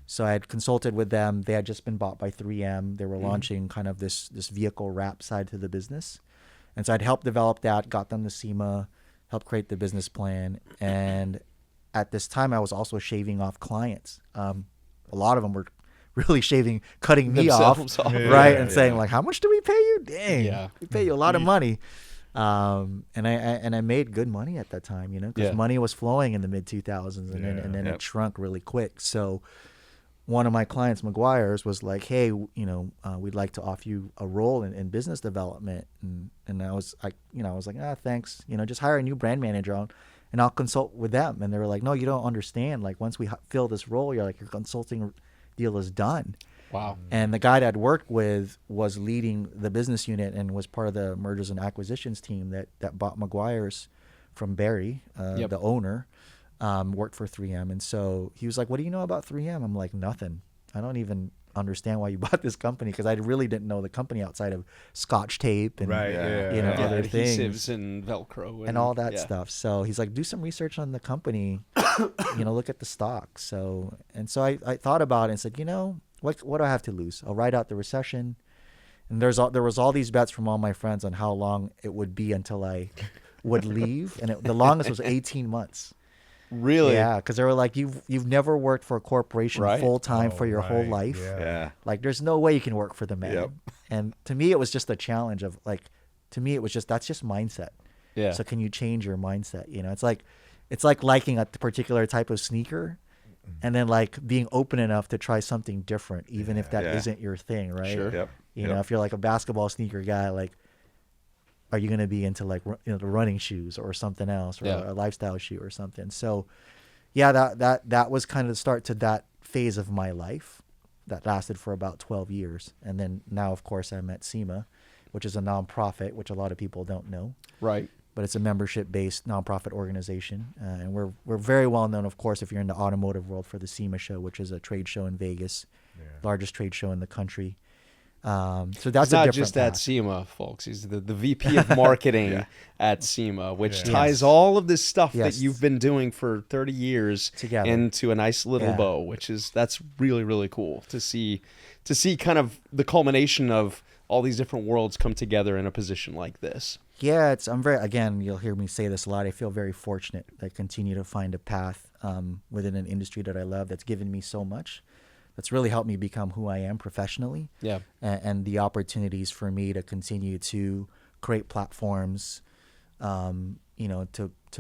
So I had consulted with them. They had just been bought by 3M. They were launching kind of this vehicle wrap side to the business. And so I'd helped develop that, got them to SEMA, helped create the business plan. And at this time, I was also shaving off clients. A lot of them were really cutting me off, right? And saying like, how much do we pay you? Dang, we pay you a lot of money. And I made good money at that time, because money was flowing in the mid 2000s and then it shrunk really quick. So one of my clients, Meguiar's, was like, hey, we'd like to offer you a role in business development. And I was like, thanks, just hire a new brand manager on and I'll consult with them. And they were like, no, you don't understand. Like once we fill this role, your consulting deal is done. Wow. And the guy that I'd worked with was leading the business unit and was part of the mergers and acquisitions team that bought Meguiar's from Barry, the owner, worked for 3M. And so he was like, what do you know about 3M? I'm like, nothing. I don't even understand why you bought this company, because I really didn't know the company outside of Scotch tape and other things. Adhesives and Velcro. And all that stuff. So he's like, do some research on the company, look at the stock. So I thought about it and said, what do I have to lose? I'll ride out the recession. And there was all these bets from all my friends on how long it would be until I would leave. And the longest was 18 months. Really? Yeah, because they were like, you've never worked for a corporation full time for your whole life. Yeah. Like, there's no way you can work for the man. Yep. And to me, it was just a challenge of that's just mindset. Yeah. So can you change your mindset? It's like liking a particular type of sneaker, and then like being open enough to try something different, even if that isn't your thing, right? Sure. Yep. If you're like a basketball sneaker guy, like, are you going to be into like the running shoes or something else, or a lifestyle shoe or something? So that was kind of the start to that phase of my life that lasted for about 12 years. And then now, of course, I'm at SEMA, which is a nonprofit, which a lot of people don't know. Right. But it's a membership-based nonprofit organization. And we're very well known, of course, if you're in the automotive world, for the SEMA show, which is a trade show in Vegas, largest trade show in the country. So that's not just at SEMA, folks. He's the VP of marketing at SEMA, which ties all of this stuff that you've been doing for 30 years together into a nice little bow, that's really, really cool to see kind of the culmination of all these different worlds come together in a position like this. Yeah, again, you'll hear me say this a lot. I feel very fortunate that I continue to find a path within an industry that I love that's given me so much. That's really helped me become who I am professionally. Yeah. And the opportunities for me to continue to create platforms, to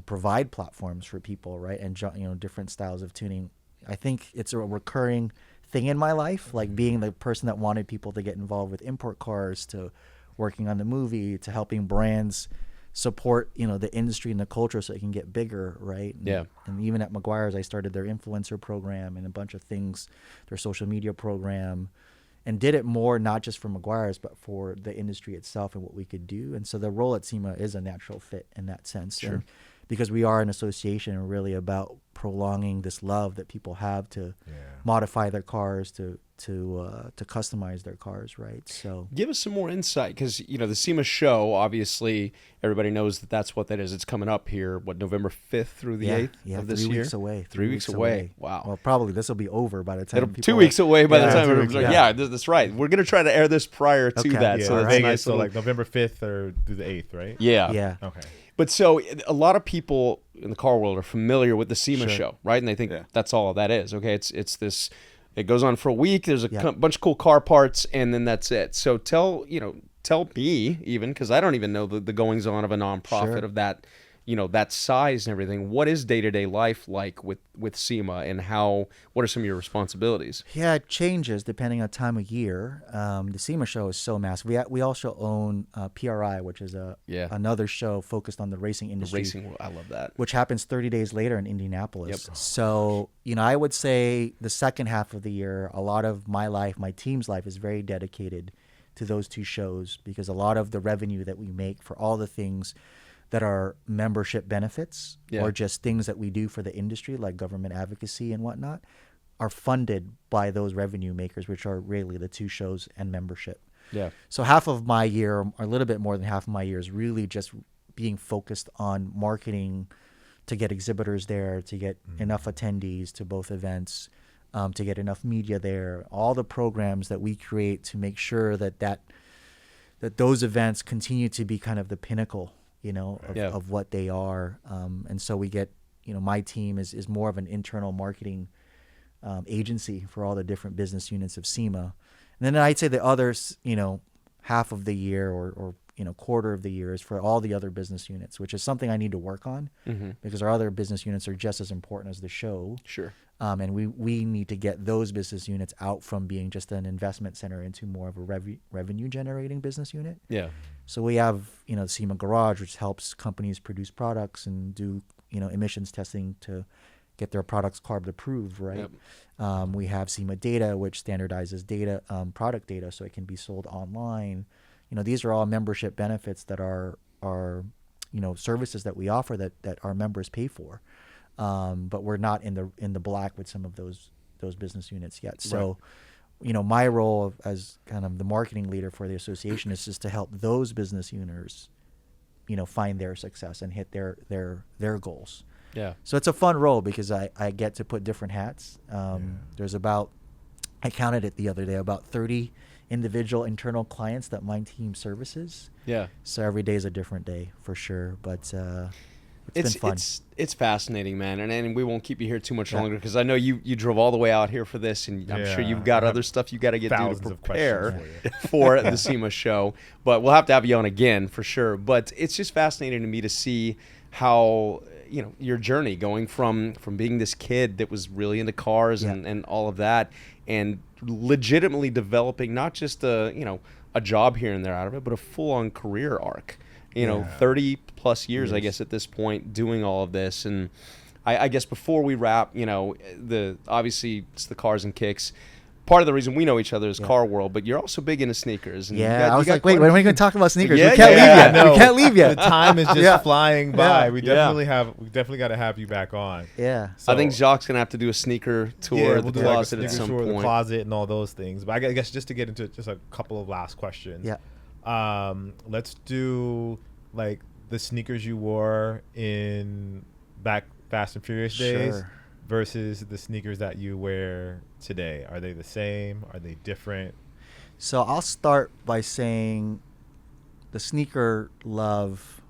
provide platforms for people, right? And, different styles of tuning. I think it's a recurring thing in my life, like being the person that wanted people to get involved with import cars, to working on the movie, to helping brands support, the industry and the culture so it can get bigger, right? And even at Meguiar's, I started their influencer program and a bunch of things, their social media program, and did it more not just for Meguiar's, but for the industry itself and what we could do. And so the role at SEMA is a natural fit in that sense. Sure. And because we are an association and really about prolonging this love that people have to modify their cars, to customize their cars, right? So give us some more insight, because the SEMA show, obviously everybody knows that's what that is. It's coming up here, November 5th through the 8th of this year. 3 weeks away. 3 weeks away. Wow. Well, probably this will be over by the time. 2 weeks away by the time. That's right. We're gonna try to air this prior to that. Yeah, so that's Vegas, nice. So like November 5th or through the 8th, right? Yeah. Okay. But so a lot of people in the car world are familiar with the SEMA show, right? And they think that's all that is. Okay, it's this. It goes on for a week. There's a bunch of cool car parts, and then that's it. So tell me, even, because I don't even know the goings on of a nonprofit of that, that size and everything. What is day-to-day life like with SEMA, and what are some of your responsibilities? Yeah, it changes depending on time of year. The SEMA show is so massive. We also own PRI, which is another show focused on the racing industry. The racing, I love that. Which happens 30 days later in Indianapolis. Yep. So, I would say the second half of the year, a lot of my life, my team's life, is very dedicated to those two shows, because a lot of the revenue that we make for all the things that are membership benefits or just things that we do for the industry, like government advocacy and whatnot, are funded by those revenue makers, which are really the two shows and membership. Yeah. So half of my year, or a little bit more than half of my year, is really just being focused on marketing to get exhibitors there, to get enough attendees to both events, to get enough media there, all the programs that we create to make sure that those events continue to be kind of the pinnacle, of what they are. And so we get, my team is more of an internal marketing agency for all the different business units of SEMA. And then I'd say the others, half of the year or quarter of the year is for all the other business units, which is something I need to work on because our other business units are just as important as the show. Sure. And we need to get those business units out from being just an investment center into more of a revenue generating business unit. Yeah. So we have, the SEMA Garage, which helps companies produce products and do, emissions testing to get their products CARB approved, right? Yep. We have SEMA Data, which standardizes data, product data, so it can be sold online. These are all membership benefits that are services that we offer that our members pay for, but we're not in the black with some of those business units yet. So, my role as kind of the marketing leader for the association is just to help those business units, find their success and hit their goals. Yeah. So it's a fun role because I get to put different hats. There's I counted it the other day, about 30 individual internal clients that my team services. Yeah. So every day is a different day for sure, but it's been fun. It's fascinating, man, and we won't keep you here too much longer because I know you drove all the way out here for this, and I'm sure you've got other stuff you got to get to prepare for the SEMA show. But we'll have to have you on again for sure. But it's just fascinating to me to see how your journey going from being this kid that was really into cars and all of that, and legitimately developing not just a job here and there out of it, but a full-on career arc. 30 plus years, I guess, at this point, doing all of this. And I guess before we wrap, obviously it's the cars and kicks. Part of the reason we know each other is car world, but you're also big into sneakers. And I was like, wait, when are we going to talk about sneakers? Yeah, we can't leave yet. No. We can't leave yet. The time is just flying by. Yeah. We definitely got to have you back on. Yeah. So, I think Jacques going to have to do a sneaker tour of the closet like at some tour point. The closet and all those things. But I guess just to get into just a couple of last questions. Yeah. Let's do like the sneakers you wore in back Fast and Furious days versus the sneakers that you wear today. Are they the same? Are they different? So I'll start by saying the sneaker love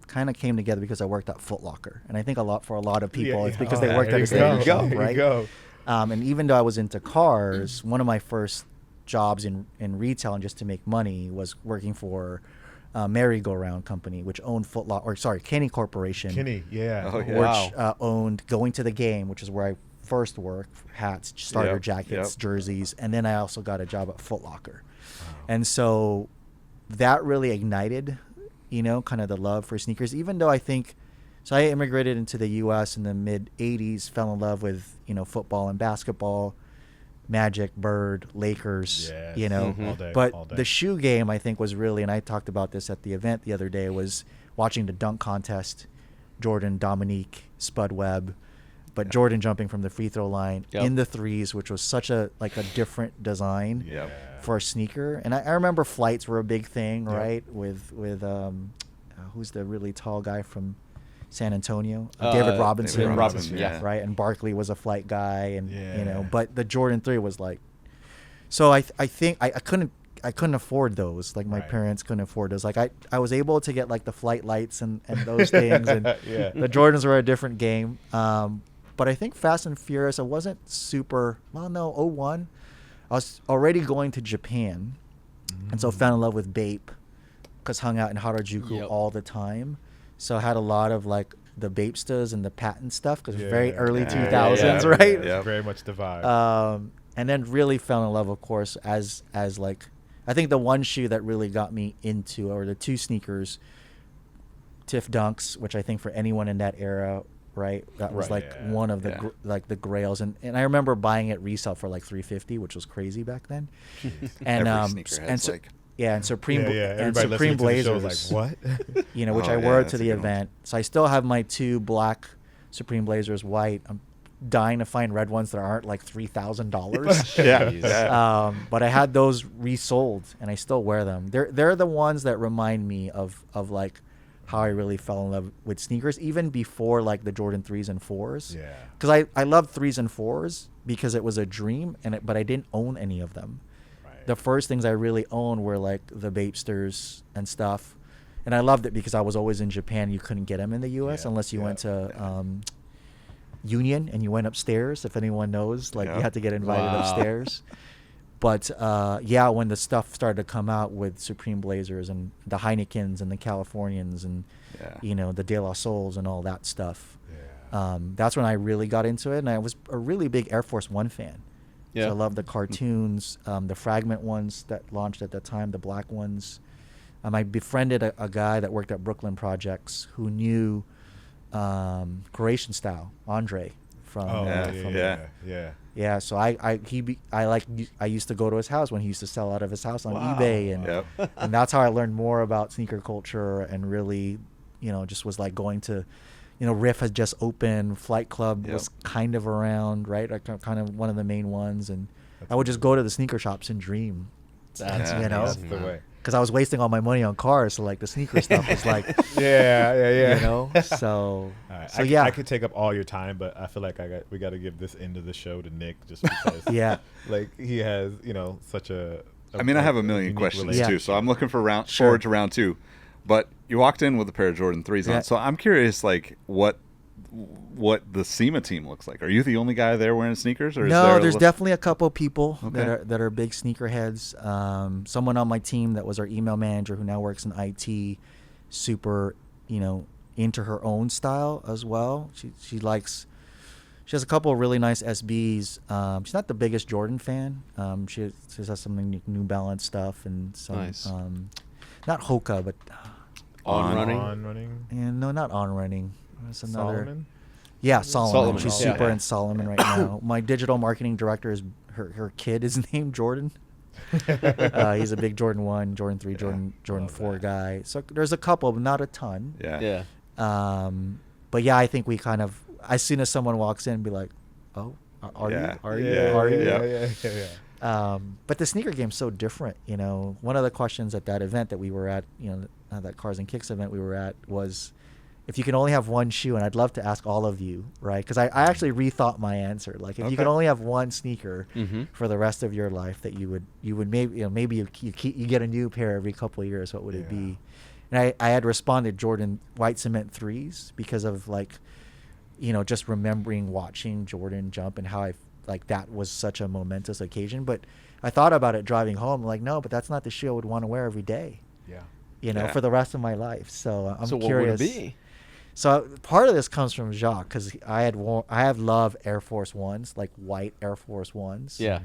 kind of came together because I worked at Foot Locker, and I think for a lot of people it's because they worked at the same shop, right? And even though I was into cars, one of my first jobs in retail and just to make money was working for Merry-Go-Round Company, which owned Kenny Corporation. Kenny, which owned Going to the Game, which is where I first worked, hats, starter jackets, jerseys, and then I also got a job at Foot Locker. And so that really ignited, kind of the love for sneakers, even though I immigrated into the U.S. in the mid-'80s, fell in love with, football and basketball, Magic, Bird, Lakers, all day, but the shoe game, I think, was really, and I talked about this at the event the other day, was watching the dunk contest, Jordan, Dominique, Spud Webb, but Jordan jumping from the free throw line in the threes, which was such a different design for a sneaker. And I remember flights were a big thing, right? With who's the really tall guy from San Antonio? David Robinson. Right? And Barkley was a flight guy, and but the Jordan 3 was like, so I think I couldn't afford those. Like my parents couldn't afford those. Like I was able to get like the flight lights and those things, and the Jordans were a different game. But I think Fast and Furious, I wasn't super, 01. I was already going to Japan, and so fell in love with Bape because hung out in Harajuku all the time. So I had a lot of like the Bapestas and the patent stuff because it was very early 2000s, right? Yeah, very much the vibe. And then really fell in love, of course, as like, I think the one shoe that really got me into, or the two sneakers, Tiff Dunks, which I think for anyone in that era, right, that was one of the the grails, and I remember buying it resale for like $350, which was crazy back then. And and Supreme and Supreme Blazers, like what? Which I wore to the event. So I still have my two black Supreme Blazers, white. I'm dying to find red ones that aren't like $3,000. Yeah. But I had those resold, and I still wear them. They're the ones that remind me of like how I really fell in love with sneakers, even before like the Jordan 3s and 4s. Yeah. Because I loved 3s and 4s because it was a dream, but I didn't own any of them. Right. The first things I really owned were like the Bapesters and stuff. And I loved it because I was always in Japan. You couldn't get them in the U.S. unless you went to Union and you went upstairs. If anyone knows, like you had to get invited upstairs. But yeah, when the stuff started to come out with Supreme Blazers and the Heinekens and the Californians and you know, the De La Souls and all that stuff, that's when I really got into it. And I was a really big Air Force One fan. So I loved the cartoons, the Fragment ones that launched at the time, the black ones. I befriended a guy that worked at Brooklyn Projects who knew Croatian Style, Andre from yeah. So I used to go to his house when he used to sell out of his house on eBay, and and that's how I learned more about sneaker culture, and really, you know, just was like going to, you know, Riff had just opened, Flight Club was kind of around, right? Like kind of one of the main ones, and I would just go to the sneaker shops and dream. That's you know, That's the way. because I was wasting all my money on cars, so like the sneaker stuff was like, yeah. you know. So, All right. so I could take up all your time, but I feel like we got to give this end of the show to Nick, just because like he has, you know, such a I mean, I have a million questions relationship. too, so I'm looking for forward to round 2. But you walked in with a pair of Jordan 3s on, so I'm curious, like what the SEMA team looks like. Are you the only guy there wearing sneakers, or there's definitely a couple people that are big sneakerheads. Someone on my team that was our email manager who now works in IT, super, you know, into her own style as well. She has a couple of really nice SBs. She's not the biggest Jordan fan. She has some New Balance stuff and some not Hoka, but On running. no, not On Running. There's another. Solomon? Yeah, Solomon. She's Yeah. super in Solomon right now. My digital marketing director is her kid is named Jordan. He's a big Jordan 1, Jordan 3, Jordan 4 guy. So there's a couple, but not a ton. Yeah. But yeah, I think we kind of, as soon as someone walks in, be like, oh, are you? Yeah. But the sneaker game's so different, you know. One of the questions at that event that we were at, you know, that Cars and Kicks event we were at was, if you can only have one shoe, and I'd love to ask all of you, right? Because I actually rethought my answer. Like, if you could only have one sneaker for the rest of your life that you would maybe, you know, maybe you get a new pair every couple of years, what would it be? And I had responded Jordan White Cement 3s because of, like, you know, just remembering watching Jordan jump and how like that was such a momentous occasion. But I thought about it driving home, like, no, but that's not the shoe I would want to wear every day. Yeah. You know, for the rest of my life. So I'm so curious. What would it be? So part of this comes from Jacques, because I have loved Air Force Ones, like white Air Force Ones. Yeah.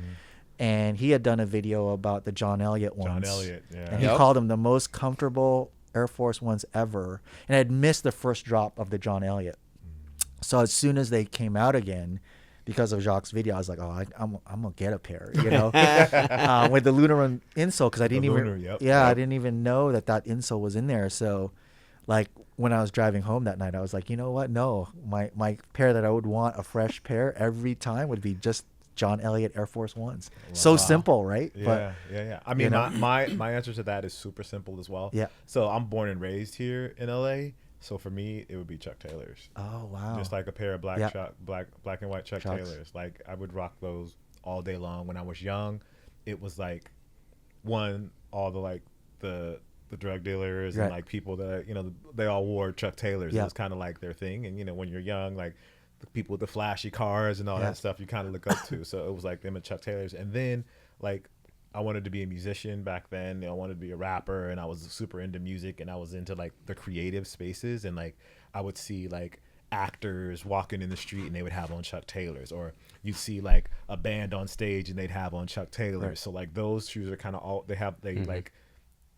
And he had done a video about the John Elliott ones. John Elliott, yeah. And he called them the most comfortable Air Force Ones ever. And I had missed the first drop of the John Elliott. So as soon as they came out again, because of Jacques' video, I was like, oh, I'm gonna get a pair, you know, with the Lunar insole, because I didn't I didn't even know that insole was in there. So, like, when I was driving home that night, I was like, you know what? No, my pair that I would want, a fresh pair every time, would be just John Elliott Air Force Ones. Wow. So simple, right? Yeah, yeah. I mean, you know, my answer to that is super simple as well. Yeah. So I'm born and raised here in LA. So for me, it would be Chuck Taylors. Oh, wow. Just like a pair of black and white Chuck Taylors. Like, I would rock those all day long. When I was young, it was like all the drug dealers and like people that, you know, they all wore Chuck Taylors. It was kind of like their thing. And, you know, when you're young, like the people with the flashy cars and all that stuff, you kind of look up to. So it was like them and Chuck Taylors. And then, like, I wanted to be a musician back then. I wanted to be a rapper, and I was super into music, and I was into like the creative spaces, and like I would see like actors walking in the street and they would have on Chuck Taylors, or you'd see like a band on stage and they'd have on Chuck Taylors. Right. So like those shoes are kind of all like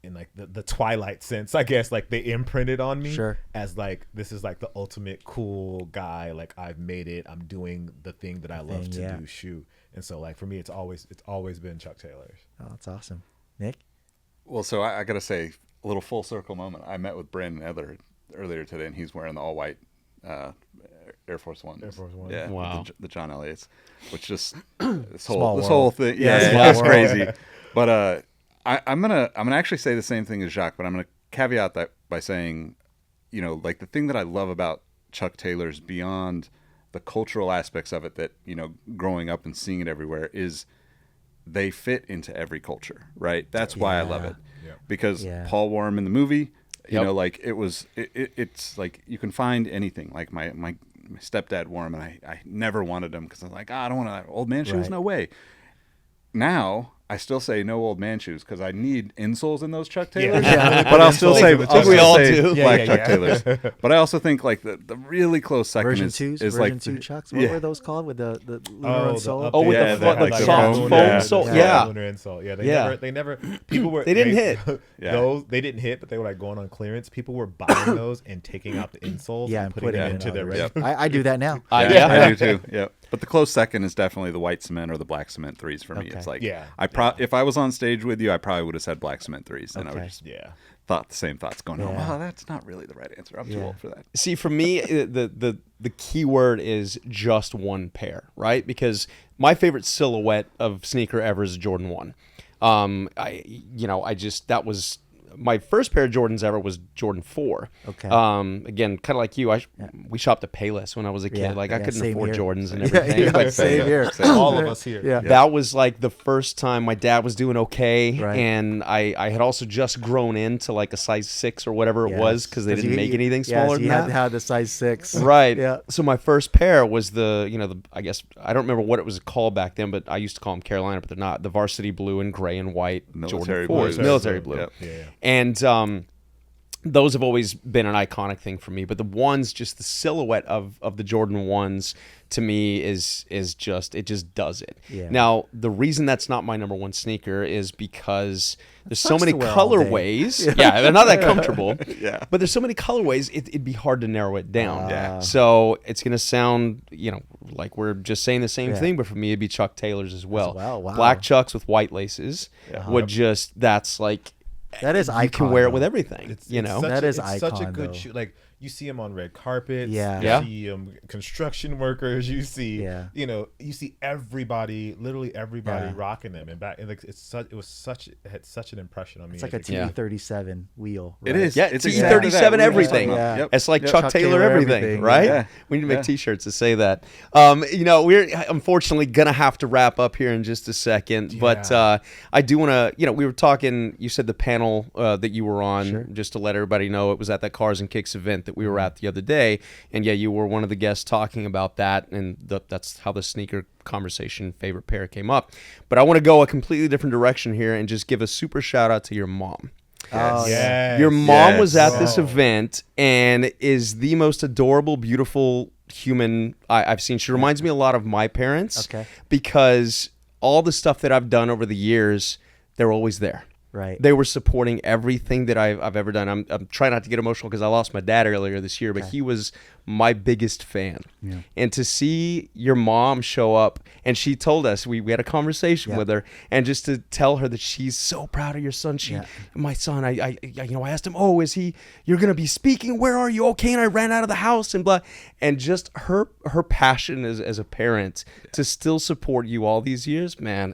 in like the Twilight sense, I guess, like they imprinted on me as like, this is like the ultimate cool guy. Like, I've made it. I'm doing the thing that I love to do, shoe. And so, like, for me, it's always been Chuck Taylors. Oh, that's awesome. Nick? Well, so I got to say, a little full circle moment. I met with Brandon Edler earlier today, and he's wearing the all-white Air Force Ones. Air Force Ones. Yeah. Wow. The John Elliott's, which just this Small whole world. thing. Yeah, Yeah, small it's world. crazy. But I'm gonna actually say the same thing as Jacques, but I'm gonna caveat that by saying, like the thing that I love about Chuck Taylors beyond the cultural aspects of it, that growing up and seeing it everywhere, is they fit into every culture, right? That's why I love it. Yeah. Because Yeah. Paul wore him in the movie. Yep. Like it's like you can find anything. Like my stepdad wore him, and I never wanted them because I'm like, I don't want old man shoes. Right. No way. Now I still say no old man shoes because I need insoles in those Chuck Taylors. Yeah. But I'll still say we all do. black Yeah, Chuck yeah. Taylors. But I also think like the really close second Version is 2s, is version like 2 Chucks. What yeah. were those called with the lunar Oh, insole? Oh, with Yeah, the, they foot, had like like the soft foam, foam yeah. sole. Yeah. Yeah. Lunar insole. Yeah, Yeah. they never people were They didn't hit. Yeah. those they didn't hit, but they were like going on clearance. People were buying those and taking out the insoles Yeah, and and putting putting them it into in their others. regular. I do that now. Yeah, Yeah. I do too. Yeah, but the close second is definitely the white cement or the black cement threes for me. Okay. It's like, Yeah. if I was on stage with you, I probably would have said black cement threes, and I would Okay. just Yeah. thought the same thoughts going, oh, Yeah. wow, that's not really the right answer. I'm too Yeah. old for that. See, for me, the key word is just one pair, right? Because my favorite silhouette of sneaker ever is Jordan 1. That was my first pair of Jordans ever was Jordan 4. Okay. Again, kind of like you, we shopped at Payless when I was a kid. Yeah, Like I yeah, couldn't same afford here. Jordans and Yeah, everything. yeah, but same here. All of us here. Yeah. that was like the first time my dad was doing okay, Right. and I had also just grown into like a size 6 or whatever it was because they didn't make anything smaller so than you that. had to have the size 6. Right. Yeah. So my first pair was I guess I don't remember what it was called back then, but I used to call them Carolina, but they're not. The varsity blue and gray and white Military Jordan 4s, blue. military blue. Yep. Yeah. And those have always been an iconic thing for me. But the ones, just the silhouette of the Jordan 1s to me is just, it just does it. Yeah. Now, the reason that's not my number one sneaker is because there's so sucks many to wear all day. colorways. Yeah, they're not that comfortable. Yeah. But there's so many colorways, it'd be hard to narrow it down. Yeah. So it's going to sound, like we're just saying the same Yeah. thing, but for me, it'd be Chuck Taylors as well. well, wow. Black Chucks with white laces that's like, That is you icon. can wear it though. with everything, It's know? such That a, is it's such a icon, good though. shoe. Like you see them on red carpets. Yeah. Yeah. You see construction workers. You see, Yeah. you see everybody, literally everybody Yeah. rocking them. And like it had such an impression on me. It's like as a kid. Yeah. TE37 wheel. It right? is. Yeah, It's T37 exactly that. We were just everything. talking about- Yeah. Yep. It's like Yep. Chuck Taylor everything, right? Yeah. We need to make Yeah. T-shirts that say that. We're unfortunately gonna have to wrap up here in just a second, but I do want to. We were talking. You said the panel that you were on, Sure. just to let everybody know, it was at that Cars and Kicks event that we were at the other day, and yeah, you were one of the guests talking about that, and that's how the sneaker conversation favorite pair came up. But I want to go a completely different direction here and just give a super shout out to your mom. Oh, yeah. Yes. Your mom was at Yes. this event and is the most adorable, beautiful human I've seen. She reminds me a lot of my parents. Okay. Because all the stuff that I've done over the years, they're always there. Right. They were supporting everything that I've ever done. I'm trying not to get emotional because I lost my dad earlier this year, but he was my biggest fan. Yeah. And to see your mom show up, and she told us, we had a conversation with her, and just to tell her that she's so proud of your son. My son, I asked him, you're going to be speaking? Where are you? Okay. And I ran out of the house and blah. And just her passion as a parent to still support you all these years, man,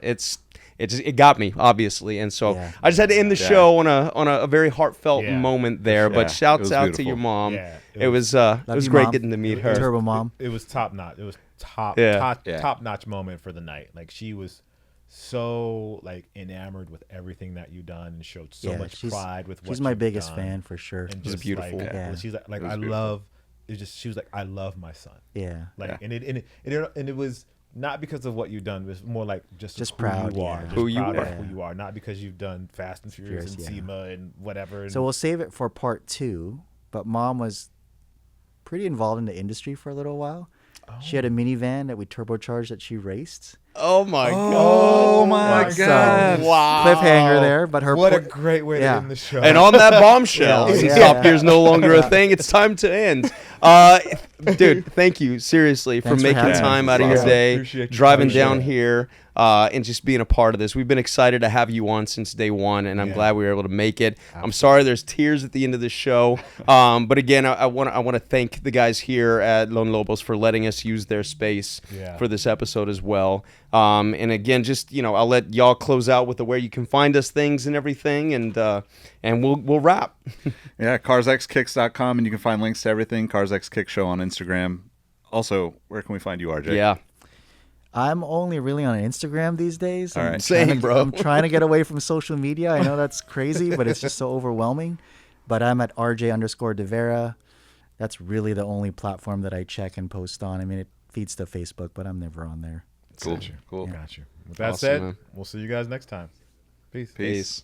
it got me, obviously, and so I just had to end the show on a very heartfelt moment there. But shouts out to your mom. Yeah, it was Love great you, Mom. getting to meet her. Turbo Mom. It was top notch. It was top notch moment for the night. Like she was so like enamored with everything that you done and showed so much pride with what she's my you've biggest done. fan for sure. And was just, beautiful. Like, Yeah. she's like was I beautiful. love. It's just she was like I love my son. Yeah. Like and it was not because of what you've done. It was more like just who proud, you are. yeah. Just Who you proud of are. who you are. Not because you've done Fast and Furious and Furious, SEMA and whatever. And So we'll save it for part 2. But Mom was pretty involved in the industry for a little while. She had a minivan that we turbocharged that she raced. Oh my Oh my So, God! Wow. cliffhanger there, but her what a po- great way to Yeah. end the show. And on that bombshell, Yeah. since Yeah. Top Gear's no longer a thing, it's time to end. Dude, thank you seriously for Thanks for making having time me. out of your Awesome. day, Appreciate you driving coming. down here, and just being a part of this. We've been excited to have you on since day one, and I'm glad we were able to make it. I'm sorry there's tears at the end of the show, but again, I want to thank the guys here at Lone Lobos for letting us use their space for this episode as well. And again, just I'll let y'all close out with where you can find us, things and everything, and we'll wrap. Yeah, carsxkicks.com, and you can find links to everything. Cars X Kick Show on Instagram. Also, where can we find you, RJ? Yeah. I'm only really on Instagram these days. All I'm right. trying Same, bro. I'm trying to get away from social media. I know that's crazy, but it's just so overwhelming. But I'm at RJ_de Vera. That's really the only platform that I check and post on. I mean, it feeds to Facebook, but I'm never on there. Cool. Got you. Cool. Got you. With that Awesome, said, man. we'll see you guys next time. Peace. Peace.